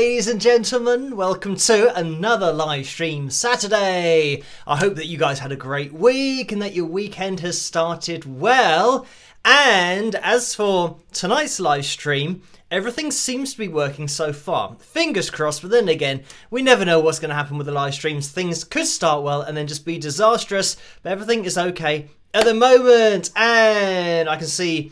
ladies and gentlemen, welcome to another live stream Saturday. I hope that you guys had a great week and that your weekend has started well. And as for tonight's live stream, everything seems to be working so far. Fingers crossed, but then again, we never know what's going to happen with the live streams. Things could start well and then just be disastrous, but everything is okay at the moment. And I can see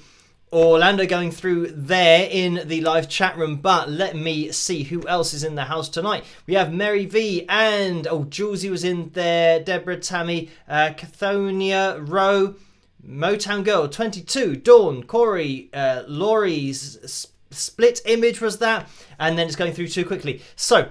Orlando going through there in the live chat room, but let me see who else is in the house tonight. We have Mary V and Julesy was in there, Deborah, Tammy, Cathonia, Rowe, Motown Girl 22, Dawn, Corey, Laurie's split image was that, and then it's going through too quickly. So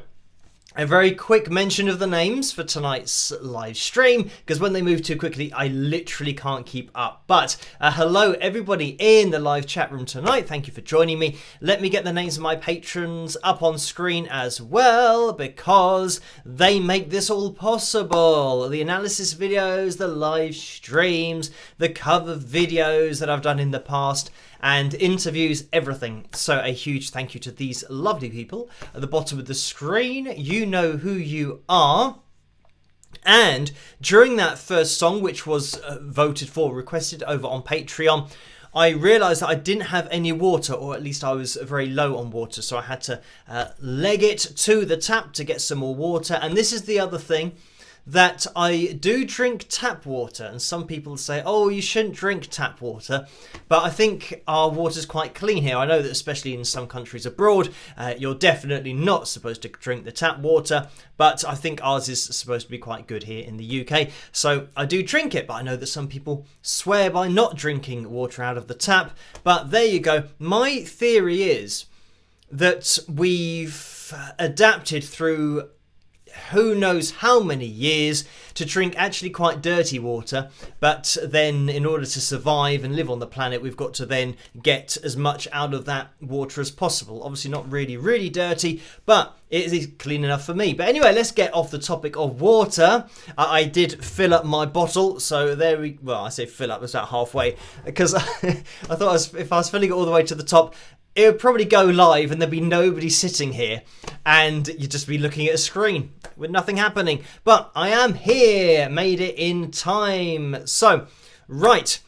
a very quick mention of the names for tonight's live stream, because when they move too quickly, I literally can't keep up. But hello, everybody in the live chat room tonight. Thank you for joining me. Let me get the names of my patrons up on screen as well, because they make this all possible. The analysis videos, the live streams, the cover videos that I've done in the past, and interviews, everything. So a huge thank you to these lovely people at the bottom of the screen. You know who you are. And during that first song, which was voted for, requested over on Patreon, I realised that I didn't have any water, or at least I was very low on water. So I had to leg it to the tap to get some more water. And this is the other thing, that I do drink tap water, and some people say, oh, you shouldn't drink tap water, but I think our water's quite clean here. I know that especially in some countries abroad, you're definitely not supposed to drink the tap water, but I think ours is supposed to be quite good here in the UK, so I do drink it. But I know that some people swear by not drinking water out of the tap, but there you go. My theory is that we've adapted through who knows how many years to drink actually quite dirty water, but then in order to survive and live on the planet, we've got to then get as much out of that water as possible. Obviously not really dirty, but it is clean enough for me. But anyway, let's get off the topic of water. I did fill up my bottle, so there we, well, I say fill up, it's about halfway, because I thought if I was filling it all the way to the top, it would probably go live and there'd be nobody sitting here and you'd just be looking at a screen with nothing happening. But I am here, made it in time. So, right,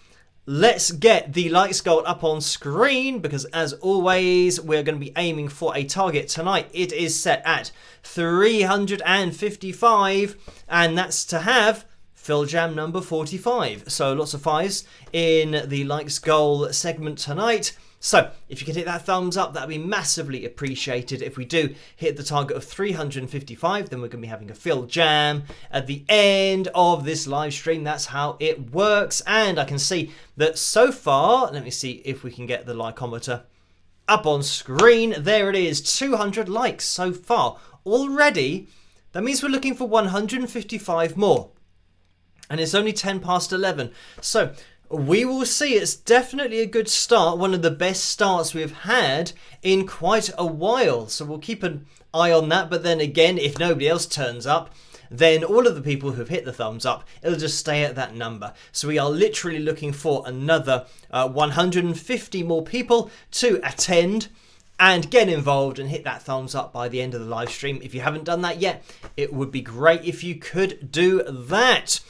let's get the likes goal up on screen, because as always, we're going to be aiming for a target tonight. It is set at 355, and that's to have Phil Jam number 45. So lots of fives in the likes goal segment tonight. So if you could hit that thumbs up, that'd be massively appreciated. If we do hit the target of 355, then we're going to be having a Phil Jam at the end of this live stream. That's how it works. And I can see that so far, let me see if we can get the likeometer up on screen. There it is, 200 likes so far already. That means we're looking for 155 more. And it's only 10 past 11. So we will see. It's definitely a good start. One of the best starts we've had in quite a while. So we'll keep an eye on that. But then again, if nobody else turns up, then all of the people who've hit the thumbs up, it'll just stay at that number. So we are literally looking for another 150 more people to attend and get involved and hit that thumbs up by the end of the live stream. If you haven't done that yet, it would be great if you could do that.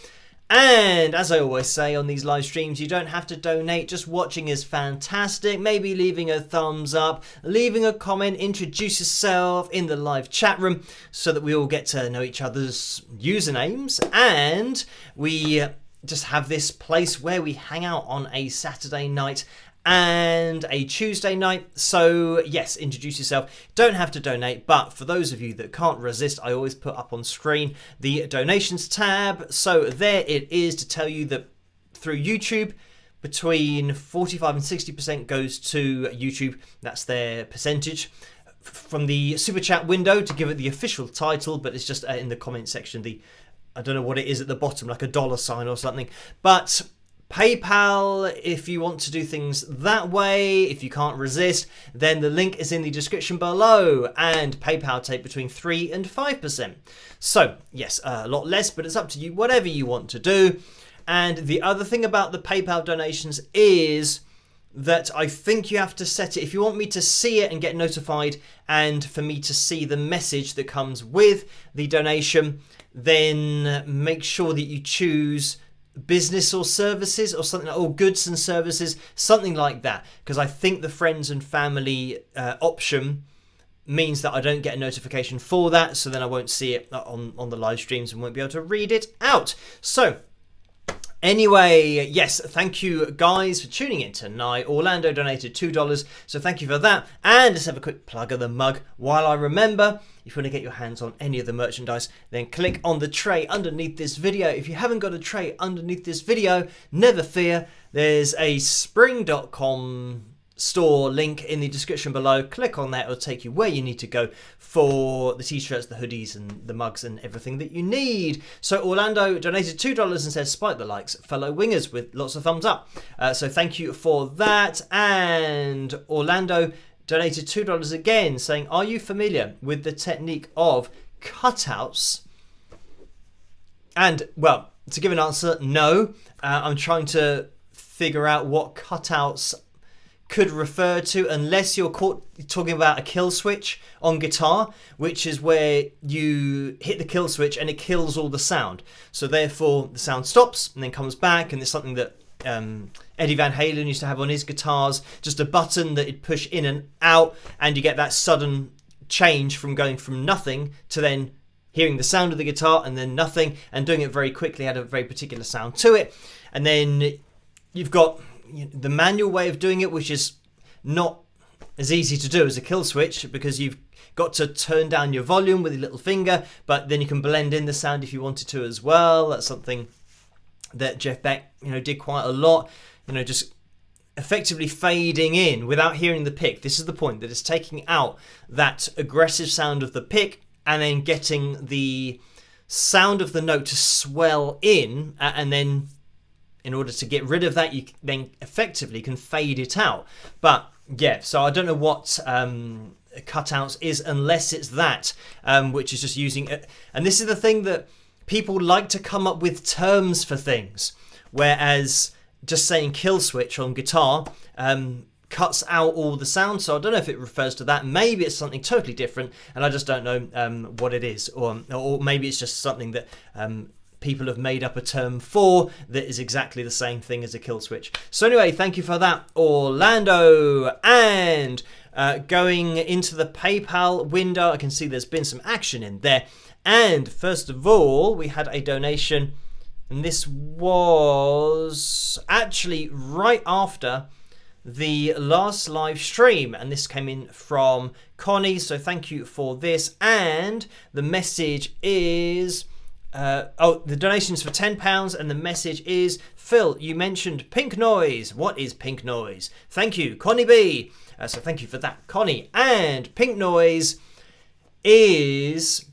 And as I always say on these live streams, you don't have to donate. Just watching is fantastic. Maybe leaving a thumbs up, leaving a comment, introduce yourself in the live chat room so that we all get to know each other's usernames. And we just have this place where we hang out on a Saturday night and a Tuesday night. So yes, introduce yourself. Don't have to donate, but for those of you that can't resist, I always put up on screen the donations tab. So there it is to tell you that through YouTube, between 45 and 60% goes to YouTube. That's their percentage. From the super chat window to give it the official title, but it's just in the comment section, I don't know what it is at the bottom, like a $sign or something. But PayPal, if you want to do things that way, if you can't resist, then the link is in the description below. And PayPal take between 3 and 5%. So yes, a lot less, but it's up to you, whatever you want to do. And the other thing about the PayPal donations is that I think you have to set it. If you want me to see it and get notified, and for me to see the message that comes with the donation, then make sure that you choose business or services or something, or goods and services, something like that. Because I think the friends and family option means that I don't get a notification for that, so then I won't see it on the live streams and won't be able to read it out. So anyway, yes, thank you guys for tuning in tonight. Orlando donated $2, so thank you for that. And let's have a quick plug of the mug while I remember. If you want to get your hands on any of the merchandise, then click on the tray underneath this video. If you haven't got a tray underneath this video, never fear. There's a spring.com store link in the description below. Click on that, it'll take you where you need to go for the t-shirts, the hoodies and the mugs and everything that you need. So Orlando donated $2 and says, "Spike the likes, fellow wingers," with lots of thumbs up. So thank you for that. And Orlando donated $2 again, saying, "Are you familiar with the technique of cutouts?" And well, to give an answer, no. I'm trying to figure out what cutouts could refer to, unless you're talking about a kill switch on guitar, which is where you hit the kill switch and it kills all the sound. So therefore the sound stops and then comes back, and it's something that Eddie Van Halen used to have on his guitars, just a button that he'd push in and out, and you get that sudden change from going from nothing to then hearing the sound of the guitar and then nothing, and doing it very quickly had a very particular sound to it. And then you've got the manual way of doing it, which is not as easy to do as a kill switch, because you've got to turn down your volume with your little finger, but then you can blend in the sound if you wanted to as well. That's something that Jeff Beck, did quite a lot, just effectively fading in without hearing the pick. This is the point, that it's taking out that aggressive sound of the pick and then getting the sound of the note to swell in, and then in order to get rid of that, you then effectively can fade it out. But yeah, so I don't know what cutouts is, unless it's that, which is just using it. And this is the thing, that people like to come up with terms for things, whereas just saying kill switch on guitar cuts out all the sound. So I don't know if it refers to that. Maybe it's something totally different, and I just don't know what it is, or maybe it's just something that people have made up a term for that is exactly the same thing as a kill switch. So anyway, thank you for that, Orlando. And going into the PayPal window, I can see there's been some action in there. And first of all, we had a donation, and this was actually right after the last live stream, and this came in from Connie, so thank you for this. And the message is the donation's for £10, and the message is, "Phil, you mentioned pink noise. What is pink noise?" Thank you, Connie B. So thank you for that, Connie. And pink noise is,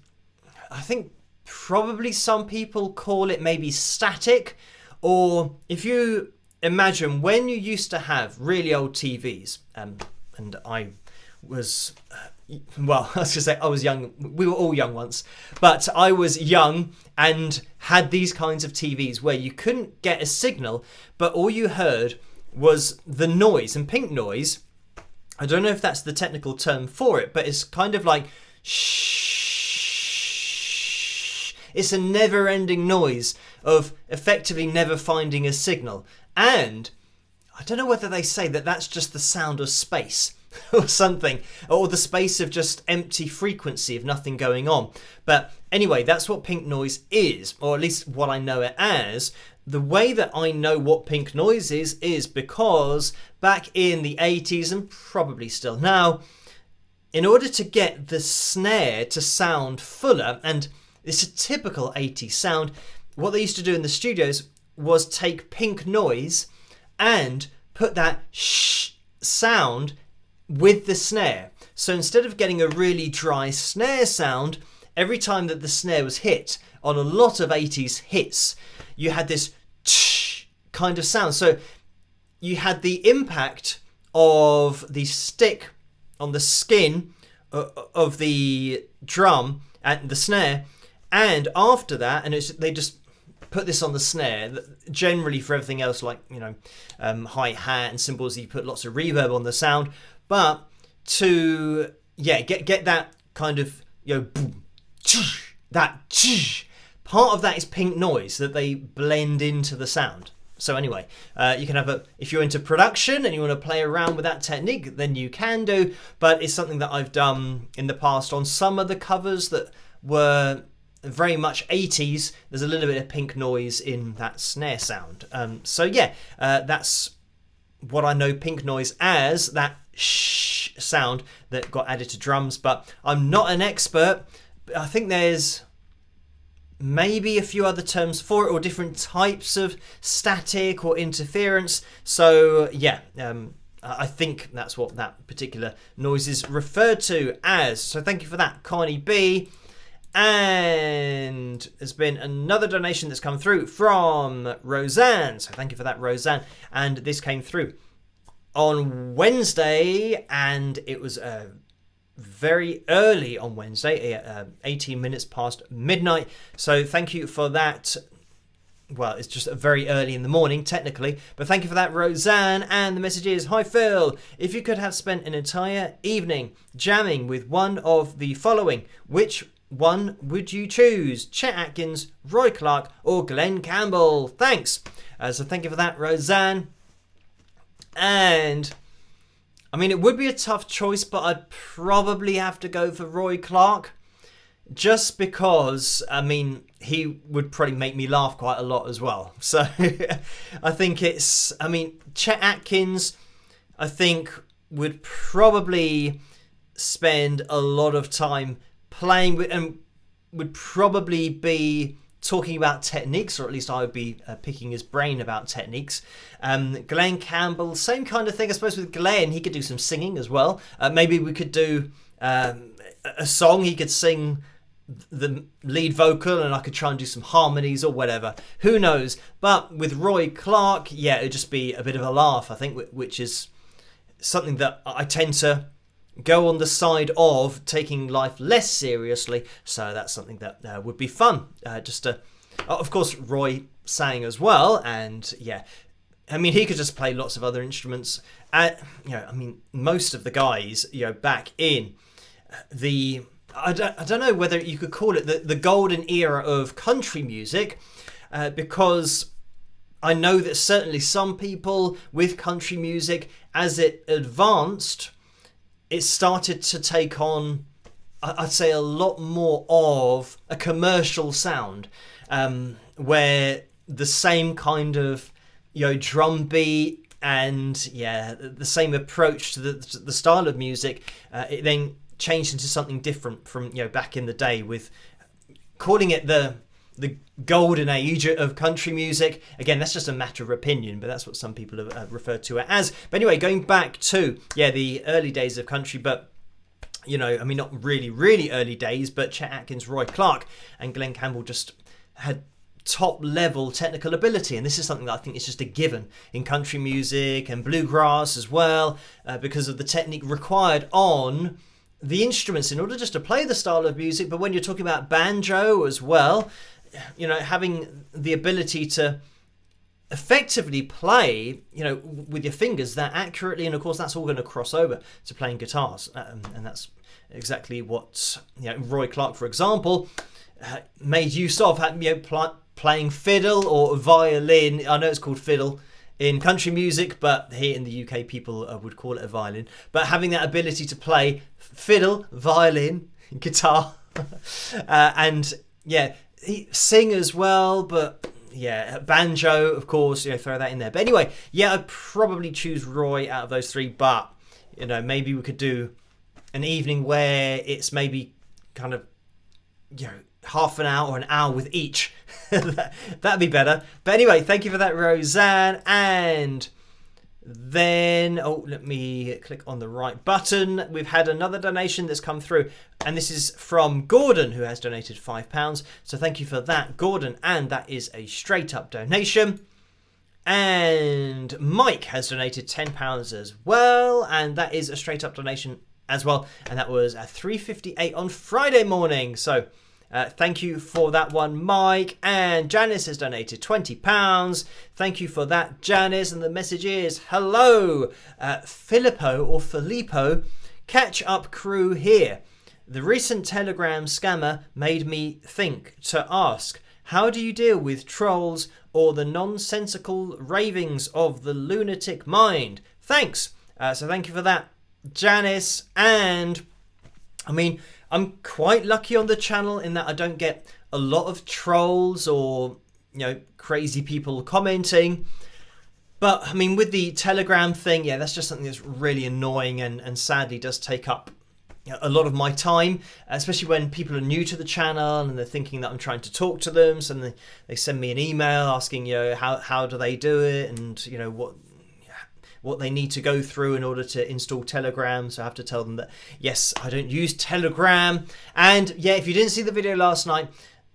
I think probably some people call it maybe static, or if you imagine when you used to have really old TVs, and I was well, I was going to say I was young. We were all young once. But I was young and had these kinds of TVs where you couldn't get a signal, but all you heard was the noise. And pink noise, I don't know if that's the technical term for it, but it's kind of like shh. It's a never-ending noise of effectively never finding a signal. And I don't know whether they say that that's just the sound of space or something, or the space of just empty frequency of nothing going on. But anyway, that's what pink noise is, or at least what I know it as. The way that I know what pink noise is because back in the 80s, and probably still now, in order to get the snare to sound fuller, and it's a typical 80s sound, what they used to do in the studios was take pink noise and put that shh sound with the snare. So instead of getting a really dry snare sound, every time that the snare was hit on a lot of 80s hits, you had this tsh kind of sound. So you had the impact of the stick on the skin of the drum and the snare, and after that, and they just put this on the snare. Generally, for everything else, like hi-hat and cymbals, you put lots of reverb on the sound. But to get that kind of boom, that part of that is pink noise that they blend into the sound. So anyway, you can have if you're into production and you want to play around with that technique, then you can do. But it's something that I've done in the past on some of the covers that were very much 80s. There's a little bit of pink noise in that snare sound. That's what I know pink noise as, that shh sound that got added to drums. But I'm not an expert. I think there's maybe a few other terms for it, or different types of static or interference. So I think that's what that particular noise is referred to as. So thank you for that, Connie B. And there's been another donation that's come through from Roseanne. So thank you for that, Roseanne. And this came through on Wednesday, and it was very early on Wednesday, 18 minutes past midnight. So thank you for that. Well, it's just very early in the morning, technically. But thank you for that, Roseanne. And the message is, hi, Phil. If you could have spent an entire evening jamming with one of the following, which one would you choose? Chet Atkins, Roy Clark, or Glenn Campbell? Thanks. So thank you for that, Roseanne. And I mean, it would be a tough choice, but I'd probably have to go for Roy Clark. Just because, I mean, he would probably make me laugh quite a lot as well. So I think Chet Atkins, I think, would probably spend a lot of time playing with, and would probably be talking about techniques, or at least I would be picking his brain about techniques. Glenn Campbell, same kind of thing. I suppose with Glenn, he could do some singing as well. Maybe we could do a song. He could sing the lead vocal and I could try and do some harmonies or whatever. Who knows? But with Roy Clark, it'd just be a bit of a laugh, I think, which is something that I tend to go on the side of taking life less seriously. So that's something that would be fun. Of course, Roy sang as well, and I mean, he could just play lots of other instruments. I mean, most of the guys, back in the, I don't know whether you could call it the golden era of country music, because I know that certainly some people with country music, as it advanced, it started to take on, I'd say, a lot more of a commercial sound, where the same kind of, drum beat and the same approach to the style of music, it then changed into something different from back in the day, with calling it the golden age of country music. Again, that's just a matter of opinion, but that's what some people have referred to it as. But anyway, going back to the early days of country, but I mean, not really early days, but Chet Atkins, Roy Clark, and Glenn Campbell just had top level technical ability, and this is something that I think is just a given in country music and bluegrass as well, because of the technique required on the instruments in order just to play the style of music. But when you're talking about banjo as well, having the ability to effectively play, with your fingers that accurately, and of course that's all going to cross over to playing guitars, and that's exactly what Roy Clark, for example, made use of, playing fiddle or violin. I know it's called fiddle in country music, but here in the UK people would call it a violin. But having that ability to play fiddle, violin, guitar, and he sing as well, but banjo, of course, throw that in there. But anyway, I'd probably choose Roy out of those three, but maybe we could do an evening where it's maybe kind of half an hour or an hour with each. That'd be better. But anyway, thank you for that, Roseanne. And then, let me click on the right button. We've had another donation that's come through, and this is from Gordon, who has donated £5. So thank you for that, Gordon. And that is a straight up donation. And Mike has donated £10 as well, and that is a straight up donation as well. And that was at 3:58 on Friday morning. So Thank you for that one, Mike. And Janice has donated £20. Thank you for that, Janice. And the message is, hello, Filippo, catch up crew here. The recent Telegram scammer made me think to ask, how do you deal with trolls or the nonsensical ravings of the lunatic mind? Thanks. So thank you for that, Janice. And I mean, I'm quite lucky on the channel in that I don't get a lot of trolls or, crazy people commenting. But I mean, with the Telegram thing, yeah, that's just something that's really annoying and sadly does take up a lot of my time, especially when people are new to the channel and they're thinking that I'm trying to talk to them. So they send me an email asking, how do they do it, and what they need to go through in order to install Telegram. So I have to tell them that, yes, I don't use Telegram. And yeah, if you didn't see the video last night,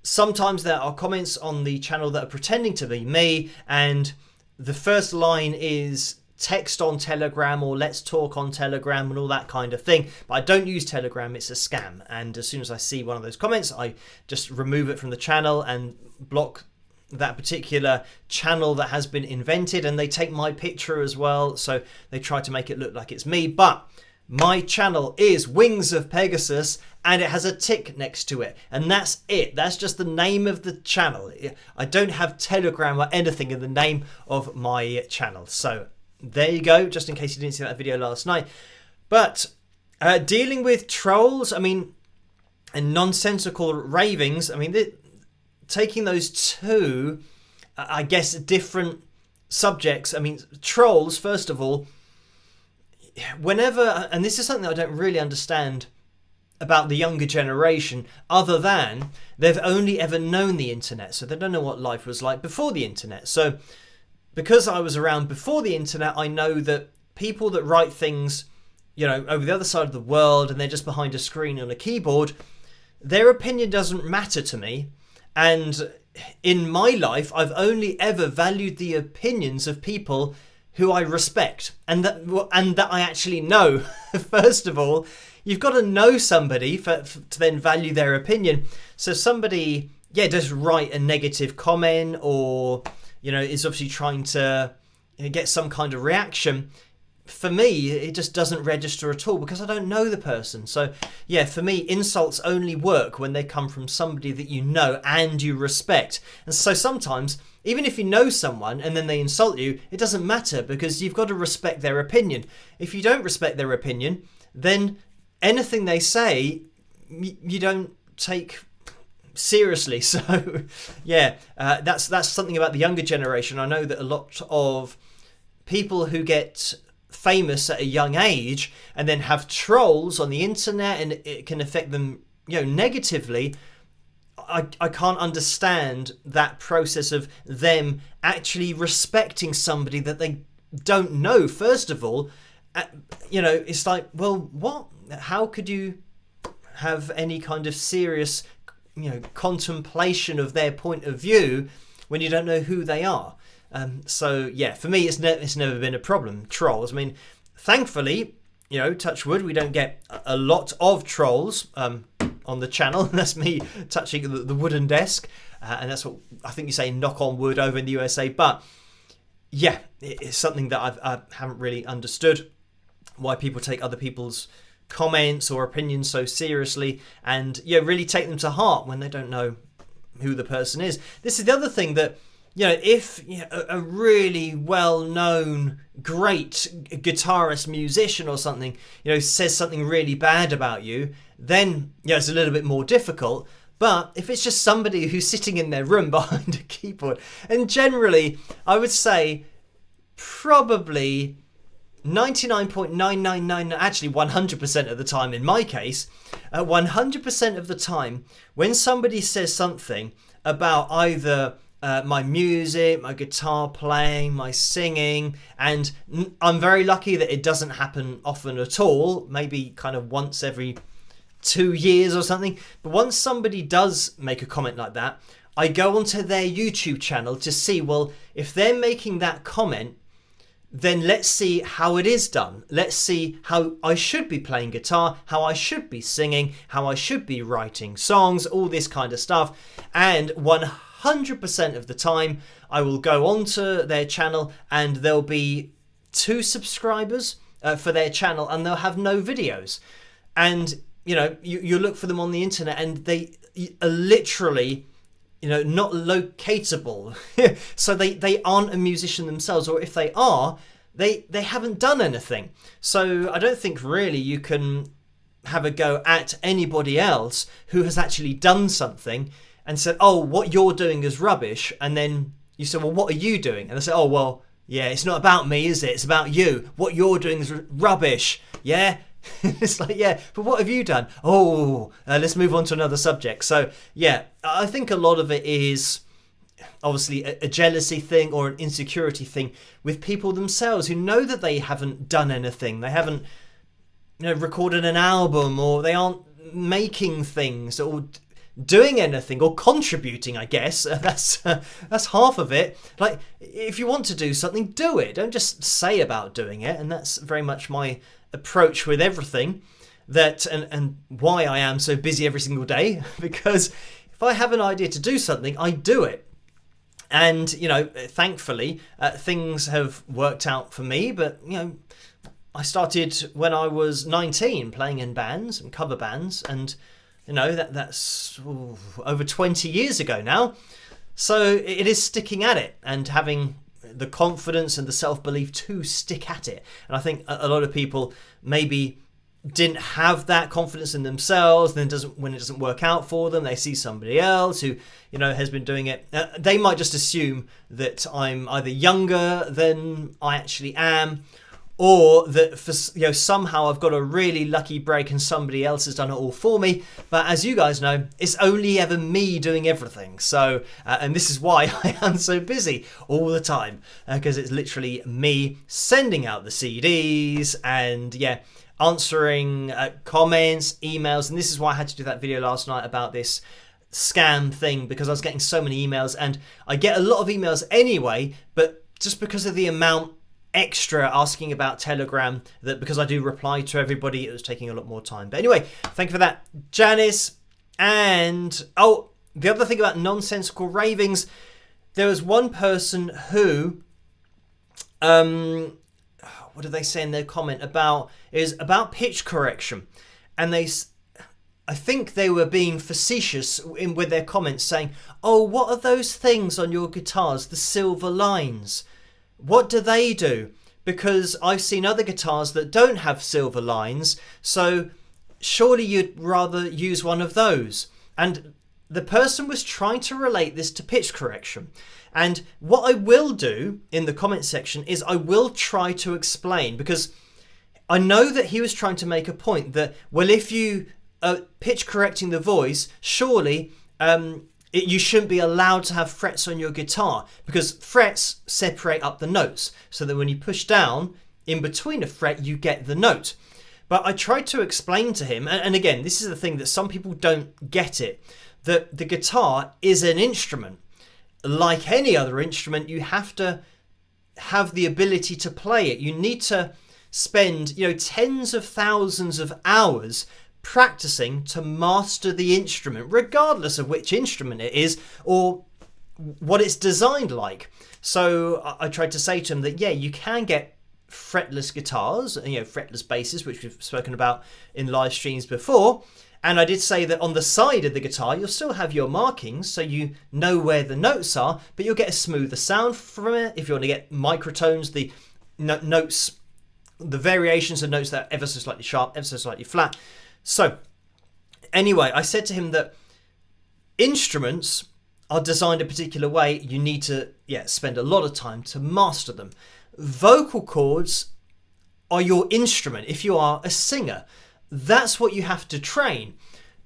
sometimes there are comments on the channel that are pretending to be me, and the first line is text on Telegram or let's talk on Telegram and all that kind of thing. But I don't use Telegram, it's a scam. And as soon as I see one of those comments, I just remove it from the channel and block that particular channel that has been invented. And they take my picture as well, so they try to make it look like it's me. But my channel is Wings of Pegasus, and it has a tick next to it, and that's it. That's just the name of the channel. I don't have Telegram or anything in the name of my channel. So there you go, just in case you didn't see that video last night. But dealing with trolls, I mean, and nonsensical ravings, I mean, taking those two, I guess, different subjects. I mean, trolls, first of all, whenever, and this is something I don't really understand about the younger generation, other than they've only ever known the internet, so they don't know what life was like before the internet. So because I was around before the internet, I know that people that write things, over the other side of the world, and they're just behind a screen on a keyboard, their opinion doesn't matter to me. And in my life, I've only ever valued the opinions of people who I respect and that I actually know. First of all, you've got to know somebody to then value their opinion. So somebody, does write a negative comment or is obviously trying to get some kind of reaction. For me, it just doesn't register at all because I don't know the person. So yeah, for me, insults only work when they come from somebody that you know and you respect. And so sometimes, even if you know someone and then they insult you, it doesn't matter because you've got to respect their opinion. If you don't respect their opinion, then anything they say, you don't take seriously. So yeah, that's something about the younger generation. I know that a lot of people who get famous at a young age and then have trolls on the internet and it can affect them negatively. I can't understand that process of them actually respecting somebody that they don't know. First of all, it's like, well, what? How could you have any kind of serious contemplation of their point of view when you don't know who they are? So yeah, for me, it's never been a problem. Trolls. I mean, thankfully, touch wood, we don't get a lot of trolls on the channel. That's me touching the wooden desk, and that's what I think you say, knock on wood over in the USA. But yeah, it's something that I haven't really understood, why people take other people's comments or opinions so seriously and really take them to heart when they don't know who the person is. This is the other thing that, if a really well-known, great guitarist, musician or something, says something really bad about you, then it's a little bit more difficult. But if it's just somebody who's sitting in their room behind a keyboard, and generally, I would say probably 99.999, actually 100% of the time in my case, 100% of the time, when somebody says something about either my music, my guitar playing, my singing, and I'm very lucky that it doesn't happen often at all, maybe kind of once every 2 years or something. But once somebody does make a comment like that, I go onto their YouTube channel to see, well, if they're making that comment, then let's see how it is done. Let's see how I should be playing guitar, how I should be singing, how I should be writing songs, all this kind of stuff. And 100% of the time, I will go onto their channel and there'll be 2 subscribers for their channel, and they'll have no videos. And, you look for them on the internet and they are literally, not locatable. So they aren't a musician themselves, or if they are, they haven't done anything. So I don't think really you can have a go at anybody else who has actually done something and said, oh, what you're doing is rubbish. And then you say, well, what are you doing? And they say, oh, well, yeah, it's not about me, is it? It's about you. What you're doing is rubbish. Yeah. It's like, yeah, but what have you done? Oh, let's move on to another subject. So, yeah, I think a lot of it is obviously a jealousy thing or an insecurity thing with people themselves who know that they haven't done anything. They haven't, recorded an album, or they aren't making things or doing anything or contributing, I guess. That's half of it. Like, if you want to do something, do it. Don't just say about doing it. And that's very much my approach with everything, that and why I am so busy every single day, because if I have an idea to do something, I do it. And thankfully things have worked out for me. But I started when I was 19 playing in bands and cover bands, and that's over 20 years ago now. So it is sticking at it and having the confidence and the self-belief to stick at it. And I think a lot of people maybe didn't have that confidence in themselves, then when it doesn't work out for them, they see somebody else who has been doing it. They might just assume that I'm either younger than I actually am, or that somehow I've got a really lucky break and somebody else has done it all for me. But as you guys know, it's only ever me doing everything. So, and this is why I am so busy all the time, because it's literally me sending out the CDs and answering comments, emails. And this is why I had to do that video last night about this scam thing, because I was getting so many emails, and I get a lot of emails anyway, but just because of the amount extra asking about Telegram, that because I do reply to everybody, it was taking a lot more time. But anyway, thank you for that, Janice. And the other thing about nonsensical ravings, there was one person who what did they say in their comment about pitch correction, and I think they were being facetious with their comments, saying, oh, what are those things on your guitars, the silver lines? What do they do? Because I've seen other guitars that don't have silver lines, so surely you'd rather use one of those. And the person was trying to relate this to pitch correction. And what I will do in the comment section is I will try to explain, because I know that he was trying to make a point that, well, if you pitch correcting the voice, surely you shouldn't be allowed to have frets on your guitar, because frets separate up the notes so that when you push down in between a fret, you get the note. But I tried to explain to him, and again, this is the thing that some people don't get it, that the guitar is an instrument. Like any other instrument, you have to have the ability to play it. You need to spend, tens of thousands of hours practicing to master the instrument, regardless of which instrument it is or what it's designed like. So I tried to say to him that, you can get fretless guitars, fretless basses, which we've spoken about in live streams before. And I did say that on the side of the guitar, you'll still have your markings, so you know where the notes are, but you'll get a smoother sound from it. If you want to get microtones, the notes, the variations of notes that are ever so slightly sharp, ever so slightly flat. So anyway, I said to him that instruments are designed a particular way. You need to spend a lot of time to master them. Vocal cords are your instrument. If you are a singer, that's what you have to train.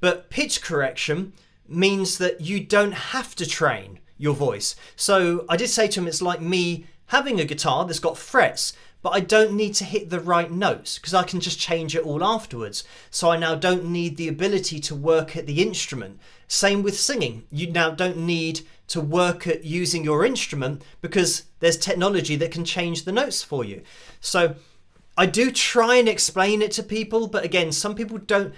But pitch correction means that you don't have to train your voice. So I did say to him, it's like me having a guitar that's got frets, but I don't need to hit the right notes because I can just change it all afterwards. So I now don't need the ability to work at the instrument. Same with singing. You now don't need to work at using your instrument because there's technology that can change the notes for you. So I do try and explain it to people, but again, some people don't,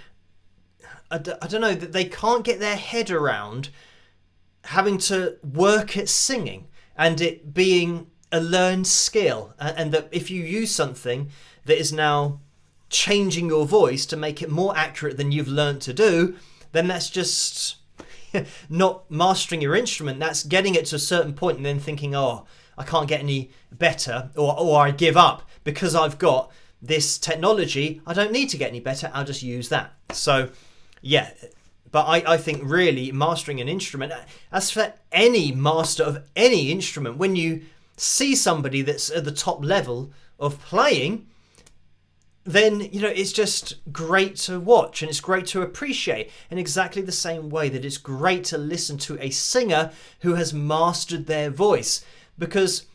I don't know, that they can't get their head around having to work at singing and it being a learned skill, and that if you use something that is now changing your voice to make it more accurate than you've learned to do, then that's just not mastering your instrument. That's getting it to a certain point and then thinking, oh, I can't get any better, or I give up because I've got this technology. I don't need to get any better. I'll just use that. So yeah, but I think really mastering an instrument, as for any master of any instrument, when you see somebody that's at the top level of playing, then, you know, it's just great to watch and it's great to appreciate, in exactly the same way that it's great to listen to a singer who has mastered their voice, because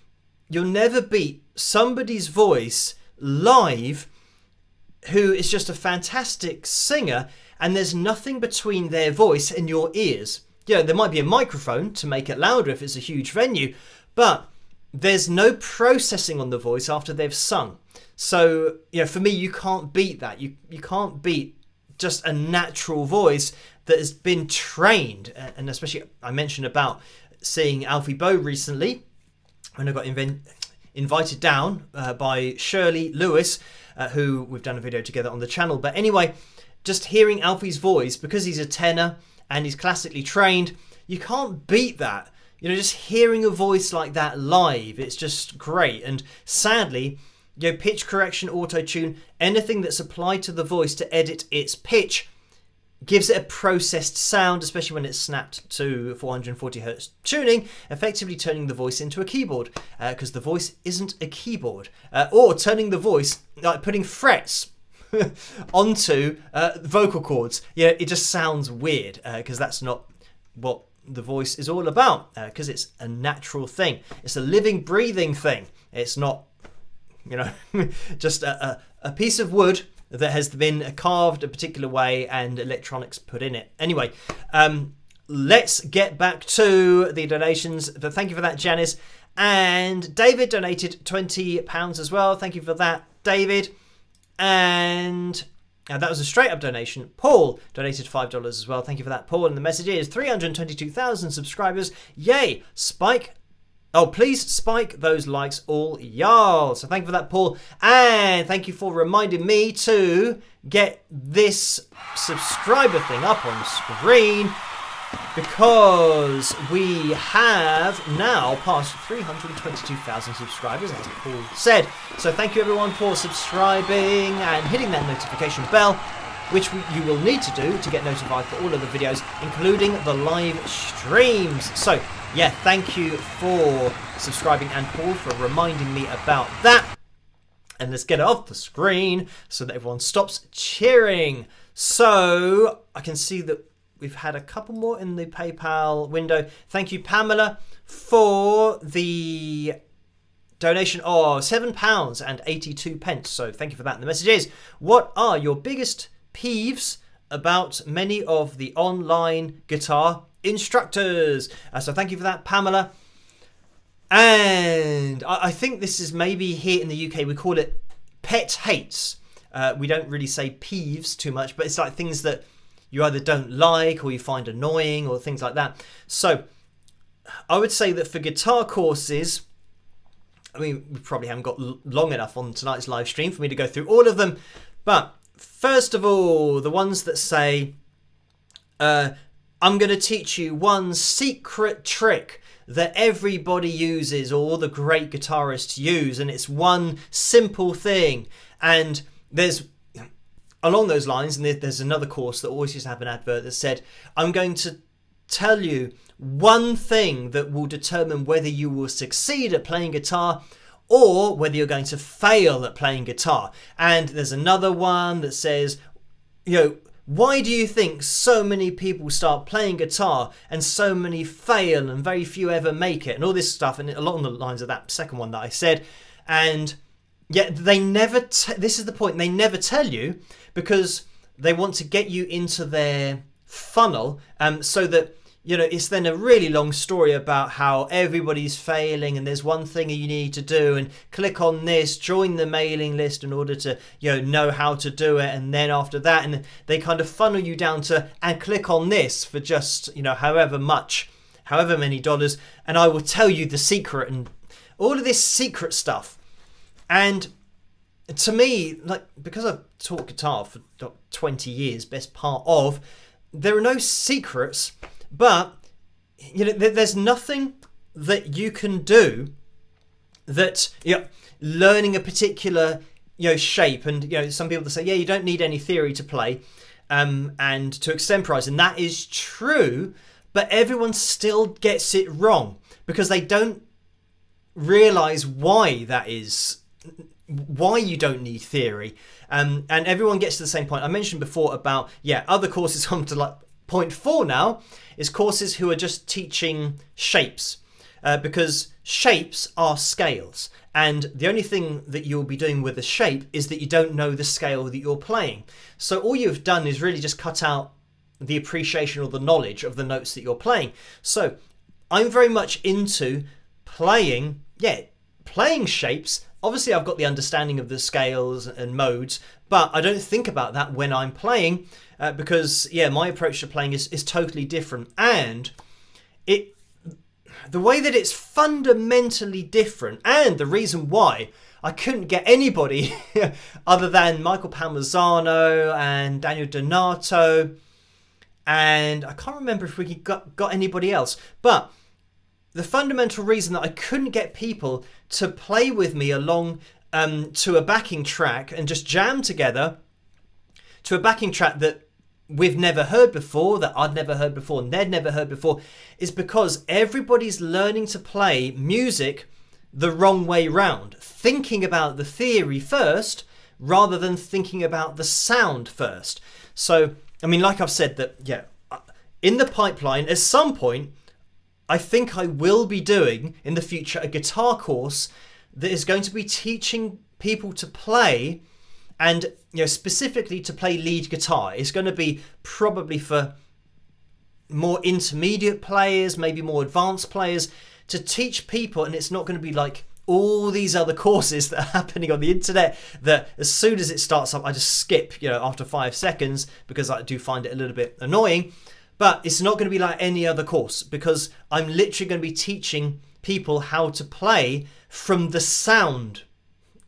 you'll never beat somebody's voice live who is just a fantastic singer and there's nothing between their voice and your ears. Yeah, there might be a microphone to make it louder if it's a huge venue, but there's no processing on the voice after they've sung. So, you know, for me, you can't beat that. You can't beat just a natural voice that has been trained. And especially, I mentioned about seeing Alfie Boe recently, when I got invited down by Shirley Lewis, who we've done a video together on the channel. But anyway, just hearing Alfie's voice, because he's a tenor and he's classically trained, you can't beat that. You know, just hearing a voice like that live, it's just great. And sadly, you know, pitch correction, auto-tune, anything that's applied to the voice to edit its pitch gives it a processed sound, especially when it's snapped to 440 hertz tuning, effectively turning the voice into a keyboard, because the voice isn't a keyboard. Or turning the voice, like putting frets onto vocal cords. Yeah, it just sounds weird, because that's not what the voice is all about, because it's a natural thing. It's a living, breathing thing. It's not, you know, just a piece of wood that has been carved a particular way and electronics put in it. Anyway, let's get back to the donations. Thank you for that, Janice. And David donated £20 as well. Thank you for that, David. And that was a straight up donation. Paul donated $5 as well. Thank you for that, Paul. And the message is 322,000 subscribers. Yay. Spike. Oh, please spike those likes, all y'all. So thank you for that, Paul. And thank you for reminding me to get this subscriber thing up on screen, because we have now passed 322,000 subscribers, as Paul said. So thank you everyone for subscribing and hitting that notification bell, which you will need to do to get notified for all of the videos, including the live streams. So yeah, thank you for subscribing and Paul for reminding me about that. And let's get it off the screen so that everyone stops cheering. So I can see that we've had a couple more in the PayPal window. Thank you, Pamela, for the donation of £7.82. So thank you for that. And the message is, what are your biggest peeves about many of the online guitar instructors? So thank you for that, Pamela. And I think this is maybe here in the UK, we call it pet hates. We don't really say peeves too much, but it's like things that you either don't like or you find annoying or things like that. So I would say that for guitar courses, I mean, we probably haven't got long enough on tonight's live stream for me to go through all of them. But first of all, the ones that say, I'm going to teach you one secret trick that everybody uses, or all the great guitarists use, and it's one simple thing. And there's, along those lines, and there's another course that always used to have an advert that said, I'm going to tell you one thing that will determine whether you will succeed at playing guitar or whether you're going to fail at playing guitar. And there's another one that says, you know, why do you think so many people start playing guitar and so many fail and very few ever make it, and all this stuff, and along the lines of that second one that I said. And Yeah, they never. This is the point. They never tell you because they want to get you into their funnel, so that it's then a really long story about how everybody's failing and there's one thing you need to do and click on this, join the mailing list in order to know how to do it, and then after that, and they kind of funnel you down to and click on this for just however many dollars, and I will tell you the secret and all of this secret stuff. And to me, because I've taught guitar for 20 years, best part of, there are no secrets, but there's nothing that you can do that learning a particular shape, and some people say you don't need any theory to play and to extemporize, and that is true, but everyone still gets it wrong because they don't realize why that is. Why you don't need theory, and everyone gets to the same point. I mentioned before about other courses come to point 4 now is courses who are just teaching shapes, because shapes are scales, and the only thing that you'll be doing with a shape is that you don't know the scale that you're playing. So all you've done is really just cut out the appreciation or the knowledge of the notes that you're playing. So I'm very much into playing shapes. Obviously, I've got the understanding of the scales and modes, but I don't think about that when I'm playing because, my approach to playing is totally different. And the way that it's fundamentally different, and the reason why I couldn't get anybody other than Michael Palmisano and Daniel Donato, and I can't remember if we got anybody else, but the fundamental reason that I couldn't get people to play with me along to a backing track and just jam together to a backing track that we've never heard before, that I'd never heard before, and they'd never heard before, is because everybody's learning to play music the wrong way round, thinking about the theory first rather than thinking about the sound first. So, like I've said, that in the pipeline, at some point, I think I will be doing in the future a guitar course that is going to be teaching people to play, and specifically to play lead guitar. It's going to be probably for more intermediate players, maybe more advanced players, to teach people, and it's not going to be like all these other courses that are happening on the internet that as soon as it starts up I just skip after 5 seconds because I do find it a little bit annoying. But it's not going to be like any other course because I'm literally going to be teaching people how to play from the sound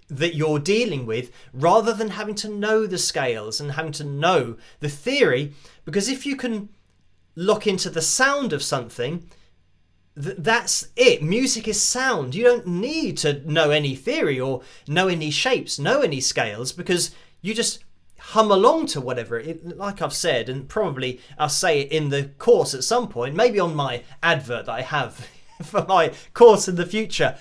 that you're dealing with rather than having to know the scales and having to know the theory. Because if you can lock into the sound of something, that's it. Music is sound. You don't need to know any theory or know any shapes, know any scales, because you just hum along to whatever, like I've said, and probably I'll say it in the course at some point, maybe on my advert that I have for my course in the future.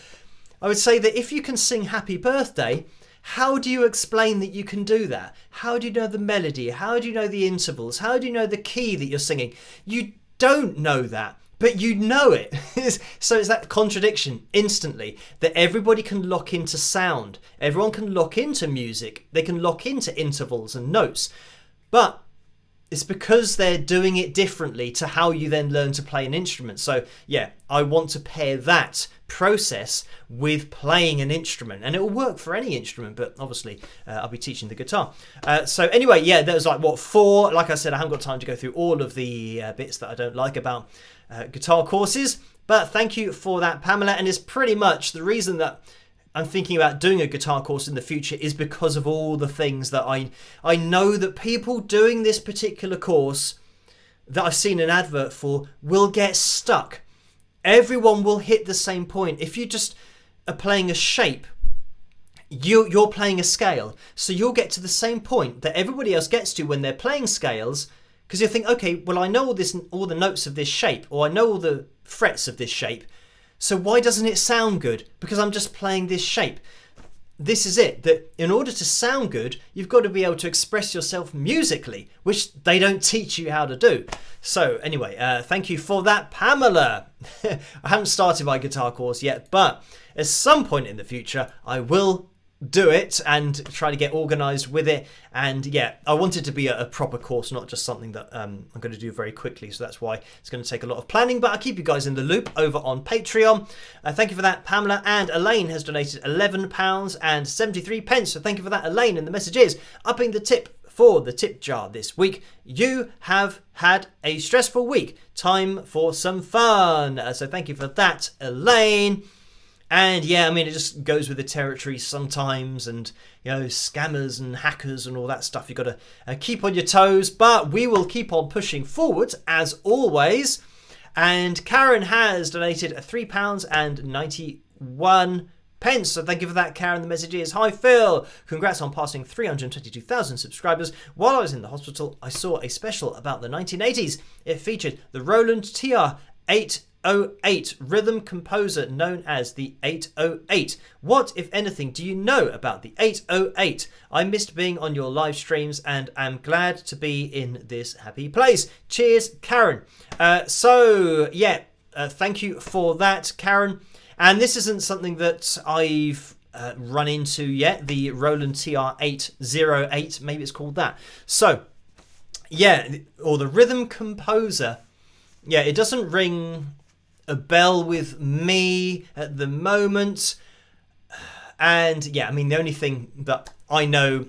I would say that if you can sing Happy Birthday, how do you explain that you can do that? How do you know the melody? How do you know the intervals? How do you know the key that you're singing? You don't know that, but you know it. So it's that contradiction instantly that everybody can lock into sound. Everyone can lock into music. They can lock into intervals and notes. But it's because they're doing it differently to how you then learn to play an instrument. So I want to pair that process with playing an instrument, and it will work for any instrument, but obviously I'll be teaching the guitar. So anyway, that was 4. Like I said, I haven't got time to go through all of the bits that I don't like about guitar courses, but thank you for that, Pamela. And it's pretty much the reason that I'm thinking about doing a guitar course in the future is because of all the things that I know that people doing this particular course that I've seen an advert for will get stuck. Everyone will hit the same point. If you just are playing a shape, you're playing a scale. So you'll get to the same point that everybody else gets to when they're playing scales, because you think, okay, well, I know all the notes of this shape, or I know all the frets of this shape. So why doesn't it sound good? Because I'm just playing this shape. This is it, that in order to sound good, you've got to be able to express yourself musically, which they don't teach you how to do. So anyway, thank you for that, Pamela. I haven't started my guitar course yet, but at some point in the future, I will do it and try to get organized with it. And yeah, I want it to be a proper course, not just something that I'm going to do very quickly. So that's why it's going to take a lot of planning, but I'll keep you guys in the loop over on Patreon. Thank you for that, Pamela. And Elaine has donated £11.73. So thank you for that, Elaine. And the message is upping the tip for the tip jar this week. You have had a stressful week. Time for some fun. So thank you for that, Elaine. And yeah, I mean, it just goes with the territory sometimes, and you know, scammers and hackers and all that stuff. You've got to keep on your toes, but we will keep on pushing forward as always. And Karen has donated £3.91. So thank you for that, Karen. The message is, hi Phil, congrats on passing 322,000 subscribers. While I was in the hospital, I saw a special about the 1980s. It featured the Roland TR-808 rhythm composer known as the 808. What, if anything, do you know about the 808? I missed being on your live streams and I'm glad to be in this happy place. Cheers, Karen. Thank you for that, Karen. And this isn't something that I've run into yet, the Roland TR-808, maybe it's called that. So, yeah, or the rhythm composer. Yeah, it doesn't ring a bell with me at the moment. And yeah, I mean, the only thing that I know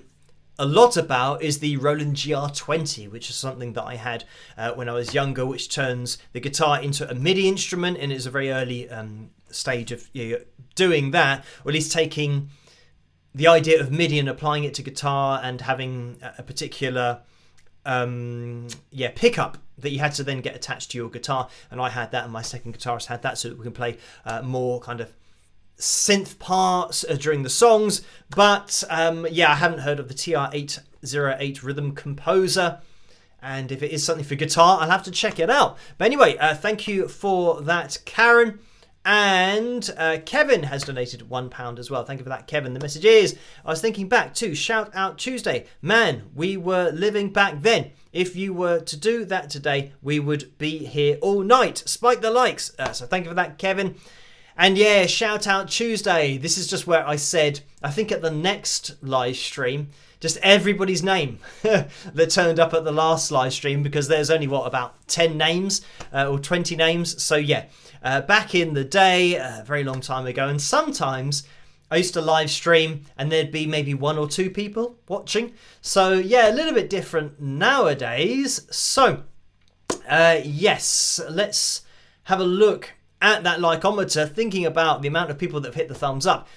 a lot about is the Roland GR20, which is something that I had when I was younger, which turns the guitar into a MIDI instrument, and it's a very early stage of doing that, or at least taking the idea of MIDI and applying it to guitar and having a particular pickup that you had to then get attached to your guitar. And I had that, and my second guitarist had that, so that we can play more kind of synth parts during the songs. But I haven't heard of the TR-808 rhythm composer, and if it is something for guitar, I'll have to check it out. But anyway, thank you for that, Karen. And Kevin has donated £1 as well. Thank you for that, Kevin. The message is, I was thinking back to Shout Out Tuesday. Man, we were living back then. If you were to do that today, we would be here all night. Spike the likes. So thank you for that, Kevin. And yeah, Shout Out Tuesday. This is just where I said, I think at the next live stream, just everybody's name that turned up at the last live stream, because there's only, about 10 names or 20 names. So yeah. Back in the day, a very long time ago, and sometimes I used to live stream and there'd be maybe 1 or 2 people watching. So yeah, a little bit different nowadays. So yes, let's have a look at that likeometer, thinking about the amount of people that have hit the thumbs up.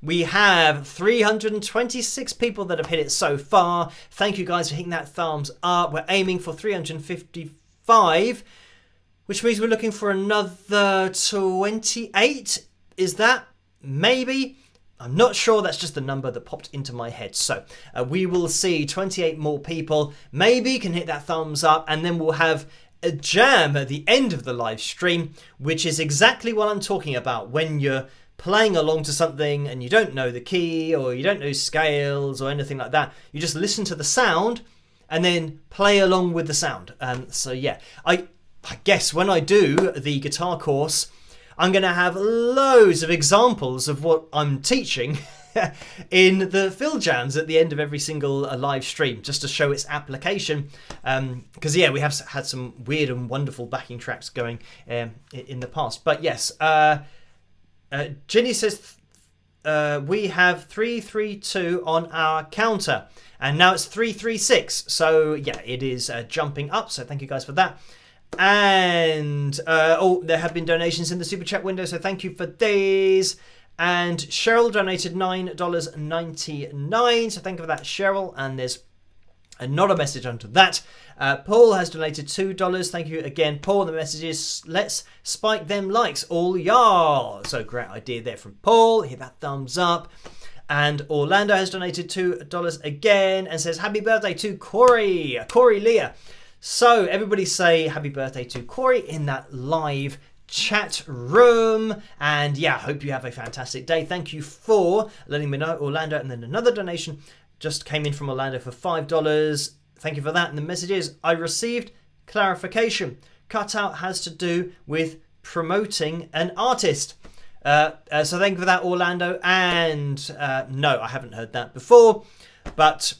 We have 326 people that have hit it so far. Thank you guys for hitting that thumbs up. We're aiming for 355. Which means we're looking for another 28. Is that? Maybe? I'm not sure. That's just the number that popped into my head. So we will see 28 more people. Maybe can hit that thumbs up. And then we'll have a jam at the end of the live stream, which is exactly what I'm talking about. When you're playing along to something and you don't know the key, or you don't know scales or anything like that. You just listen to the sound and then play along with the sound. So yeah, I guess when I do the guitar course, I'm going to have loads of examples of what I'm teaching in the fill jams at the end of every single live stream, just to show its application. Because yeah, we have had some weird and wonderful backing tracks going in the past. But yes, Ginny says we have 332 on our counter, and now it's 336. So yeah, it is jumping up. So thank you guys for that. And there have been donations in the super chat window, so thank you for these. And Cheryl donated $9.99, so thank you for that, Cheryl. And there's not a message under that. Paul has donated $2. Thank you again, Paul. The message is, let's spike them likes, all y'all. So great idea there from Paul. Hit that thumbs up. And Orlando has donated $2 again and says, happy birthday to Corey Leah. So everybody say happy birthday to Corey in that live chat room. And yeah, hope you have a fantastic day. Thank you for letting me know, Orlando. And then another donation just came in from Orlando for $5. Thank you for that. And the message is, I received clarification. Cutout has to do with promoting an artist. So thank you for that, Orlando. And no, I haven't heard that before. But,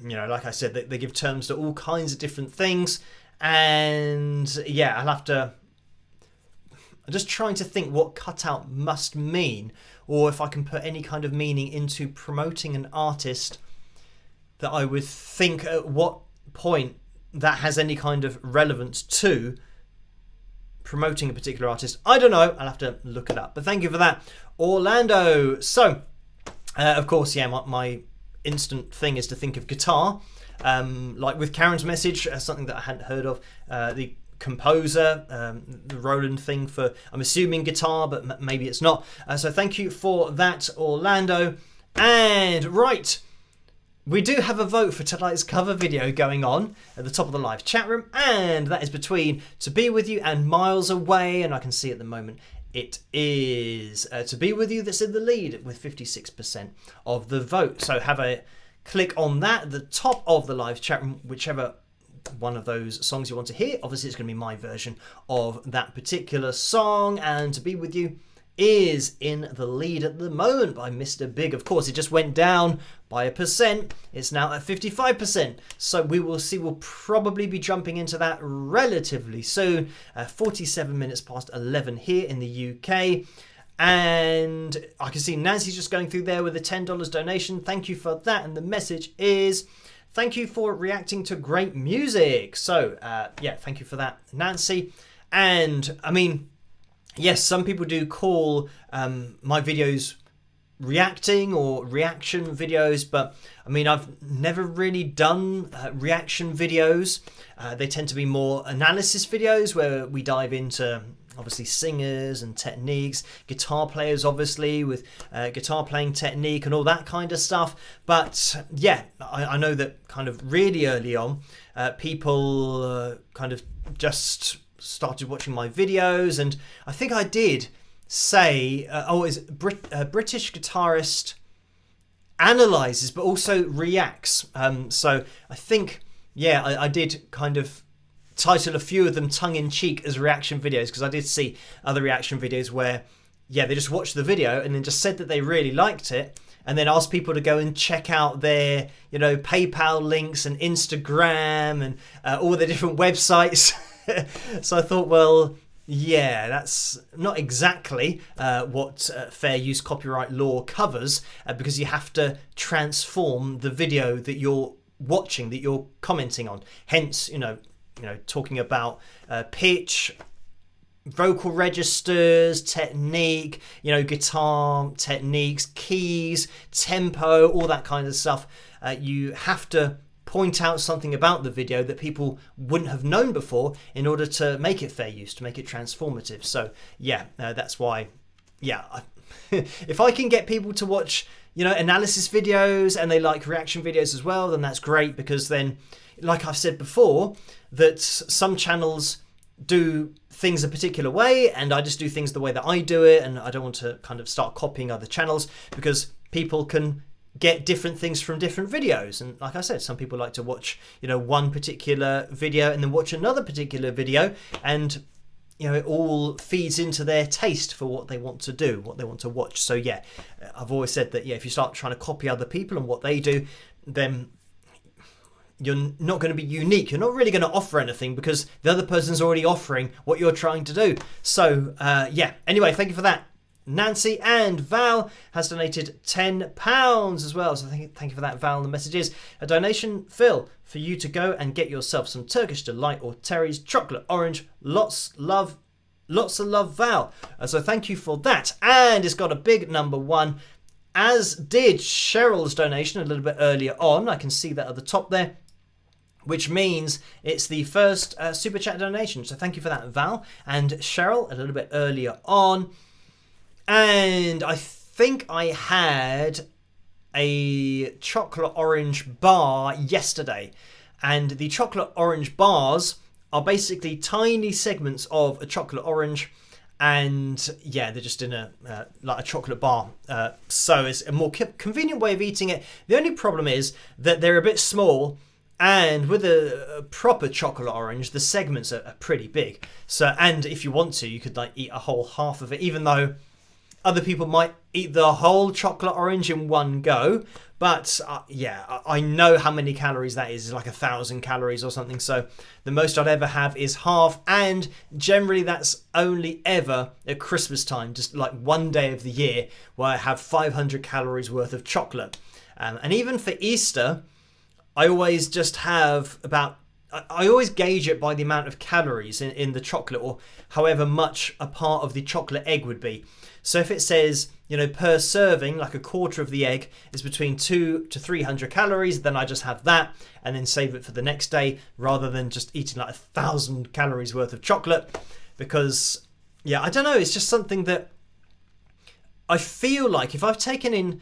you know, like I said, they give terms to all kinds of different things. And yeah, I'm just trying to think what cutout must mean, or if I can put any kind of meaning into promoting an artist that I would think at what point that has any kind of relevance to promoting a particular artist. I don't know. I'll have to look it up. But thank you for that, Orlando. So, of course, yeah, my instant thing is to think of guitar. Like with Karen's message, something that I hadn't heard of. The composer, the Roland thing for, I'm assuming, guitar, but maybe it's not. So thank you for that, Orlando. And right, we do have a vote for tonight's cover video going on at the top of the live chat room, and that is between To Be With You and Miles Away, and I can see at the moment it is To Be With You that's in the lead with 56% of the vote. So have a click on that at the top of the live chat room, whichever one of those songs you want to hear. Obviously it's going to be my version of that particular song, and To Be With You is in the lead at the moment by Mr. Big. Of course, it just went down by 1%. It's now at 55%. So we will see. We'll probably be jumping into that relatively soon. 47 minutes past 11 here in the UK. And I can see Nancy's just going through there with a $10 donation. Thank you for that. And the message is, thank you for reacting to great music. So, yeah, thank you for that, Nancy. And, I mean, yes, some people do call my videos reacting or reaction videos, but I mean, I've never really done reaction videos. They tend to be more analysis videos where we dive into obviously singers and techniques, guitar players obviously with guitar playing technique and all that kind of stuff. But yeah, I know that kind of really early on, people kind of just started watching my videos, and I think I did say, British guitarist analyzes but also reacts. So I think, yeah, I did kind of title a few of them tongue-in-cheek as reaction videos, because I did see other reaction videos where, yeah, they just watched the video and then just said that they really liked it, and then asked people to go and check out their, you know, PayPal links and Instagram and all the different websites. So I thought, well, yeah, that's not exactly what fair use copyright law covers, because you have to transform the video that you're watching, that you're commenting on. Hence, you know, talking about pitch, vocal registers, technique, you know, guitar techniques, keys, tempo, all that kind of stuff. You have to point out something about the video that people wouldn't have known before in order to make it fair use, to make it transformative. So yeah, that's why, yeah, if I can get people to watch, you know, analysis videos and they like reaction videos as well, then that's great, because then, like I've said before, that some channels do things a particular way and I just do things the way that I do it, and I don't want to kind of start copying other channels, because people can get different things from different videos. And like I said, some people like to watch, you know, one particular video and then watch another particular video, and you know, it all feeds into their taste for what they want to do, what they want to watch. So yeah, I've always said that, yeah, if you start trying to copy other people and what they do, then you're not going to be unique. You're not really going to offer anything, because the other person's already offering what you're trying to do. So yeah, anyway, thank you for that, Nancy. And Val has donated £10 as well. So thank you for that, Val. The message is a donation, Phil, for you to go and get yourself some Turkish Delight or Terry's chocolate orange. Lots of love, Val. So thank you for that. And it's got a big number one, as did Cheryl's donation a little bit earlier on. I can see that at the top there, which means it's the first super chat donation. So thank you for that, Val and Cheryl, a little bit earlier on. And I think I had a chocolate orange bar yesterday, and the chocolate orange bars are basically tiny segments of a chocolate orange, and yeah, they're just in a like a chocolate bar, so it's a more convenient way of eating it. The only problem is that they're a bit small, and with a proper chocolate orange, the segments are pretty big. So, and if you want to, you could like eat a whole half of it, even though Other people might eat the whole chocolate orange in one go. But yeah, I know how many calories that is. It's like 1,000 calories or something. So the most I'd ever have is half. And generally that's only ever at Christmas time, just like one day of the year where I have 500 calories worth of chocolate. And even for Easter, I always just have about... I always gauge it by the amount of calories in the chocolate, or however much a part of the chocolate egg would be. So if it says, you know, per serving, like a quarter of the egg is between 200 to 300 calories, then I just have that and then save it for the next day rather than just eating like 1,000 calories worth of chocolate. Because, yeah, I don't know, it's just something that I feel like if I've taken in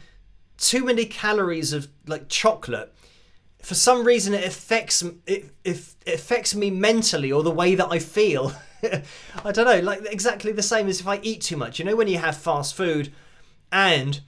too many calories of like chocolate, for some reason it affects me mentally, or the way that I feel. I don't know, like exactly the same as if I eat too much. You know, when you have fast food and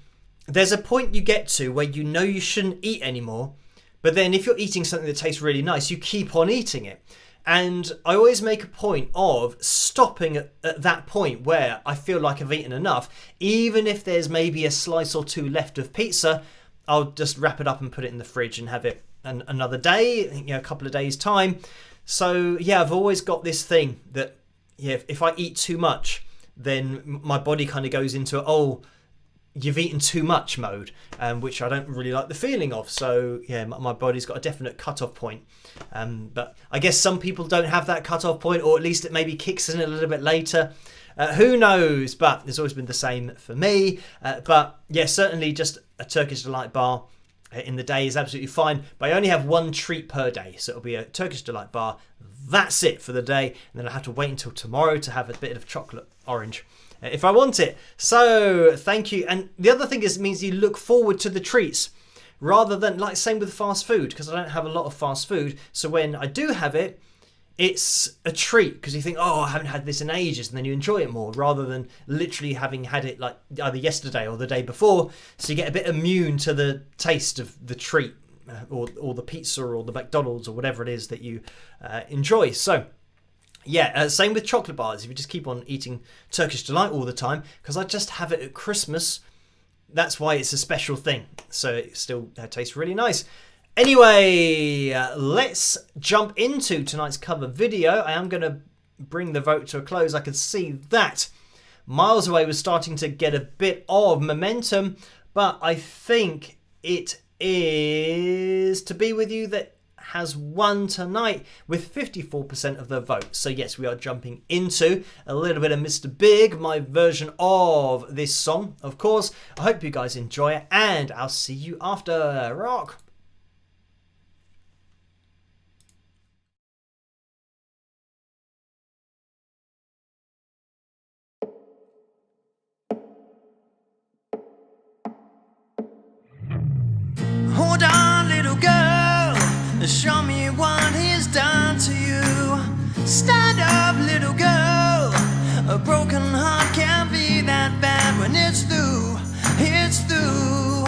there's a point you get to where you know you shouldn't eat anymore, but then if you're eating something that tastes really nice, you keep on eating it. And I always make a point of stopping at that point where I feel like I've eaten enough. Even if there's maybe a slice or two left of pizza, I'll just wrap it up and put it in the fridge and have it another day, you know, a couple of days' time. So yeah, I've always got this thing that, yeah, if I eat too much, then my body kind of goes into, oh, you've eaten too much mode, which I don't really like the feeling of. So yeah, my body's got a definite cut-off point. But I guess some people don't have that cut-off point, or at least it maybe kicks in a little bit later. Who knows? But it's always been the same for me. But yeah, certainly just a Turkish Delight bar in the day is absolutely fine. But I only have one treat per day. So it'll be a Turkish Delight bar. That's it for the day. And then I'll have to wait until tomorrow to have a bit of chocolate orange if I want it. So thank you. And the other thing is, it means you look forward to the treats rather than, like, same with fast food, because I don't have a lot of fast food. So when I do have it, it's a treat because you think, oh, I haven't had this in ages, and then you enjoy it more rather than literally having had it like either yesterday or the day before. So you get a bit immune to the taste of the treat or the pizza or the McDonald's or whatever it is that you enjoy. So yeah, same with chocolate bars. If you just keep on eating Turkish Delight all the time, because I just have it at Christmas, that's why it's a special thing. So it still tastes really nice. Anyway, let's jump into tonight's cover video. I am going to bring the vote to a close. I can see that Miles Away was starting to get a bit of momentum, but I think it is To Be With You that has won tonight with 54% of the vote. So yes, we are jumping into a little bit of Mr. Big, my version of this song, of course. I hope you guys enjoy it, and I'll see you after. Rock! Hold on, little girl, show me what he's done to you. Stand up, little girl, a broken heart can't be that bad when it's through, it's through.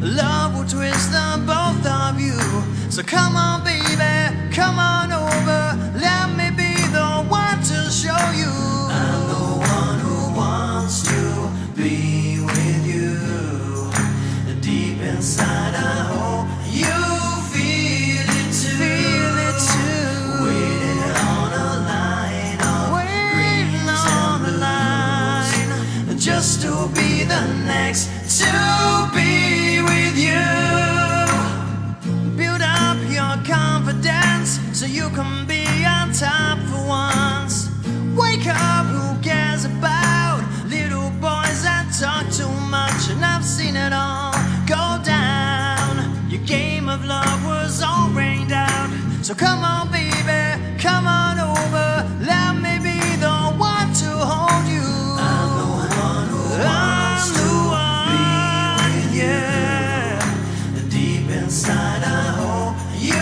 Love will twist the both of you. So come on, baby, come on over, let me be the one to show you. I'm the one who wants to be with you. Deep inside I hope you feel it too. Feel it too. Waiting on a line of waiting on the line, just to be the next to be with you. Build up your confidence so you can be on top for once. Wake up, who cares about little boys that talk too much? And I've seen it all go down. Your game of love was all rained out. So come on, baby, come on over, let me be the one to hold you. I'm the one who wants to be with you. Deep inside I hope you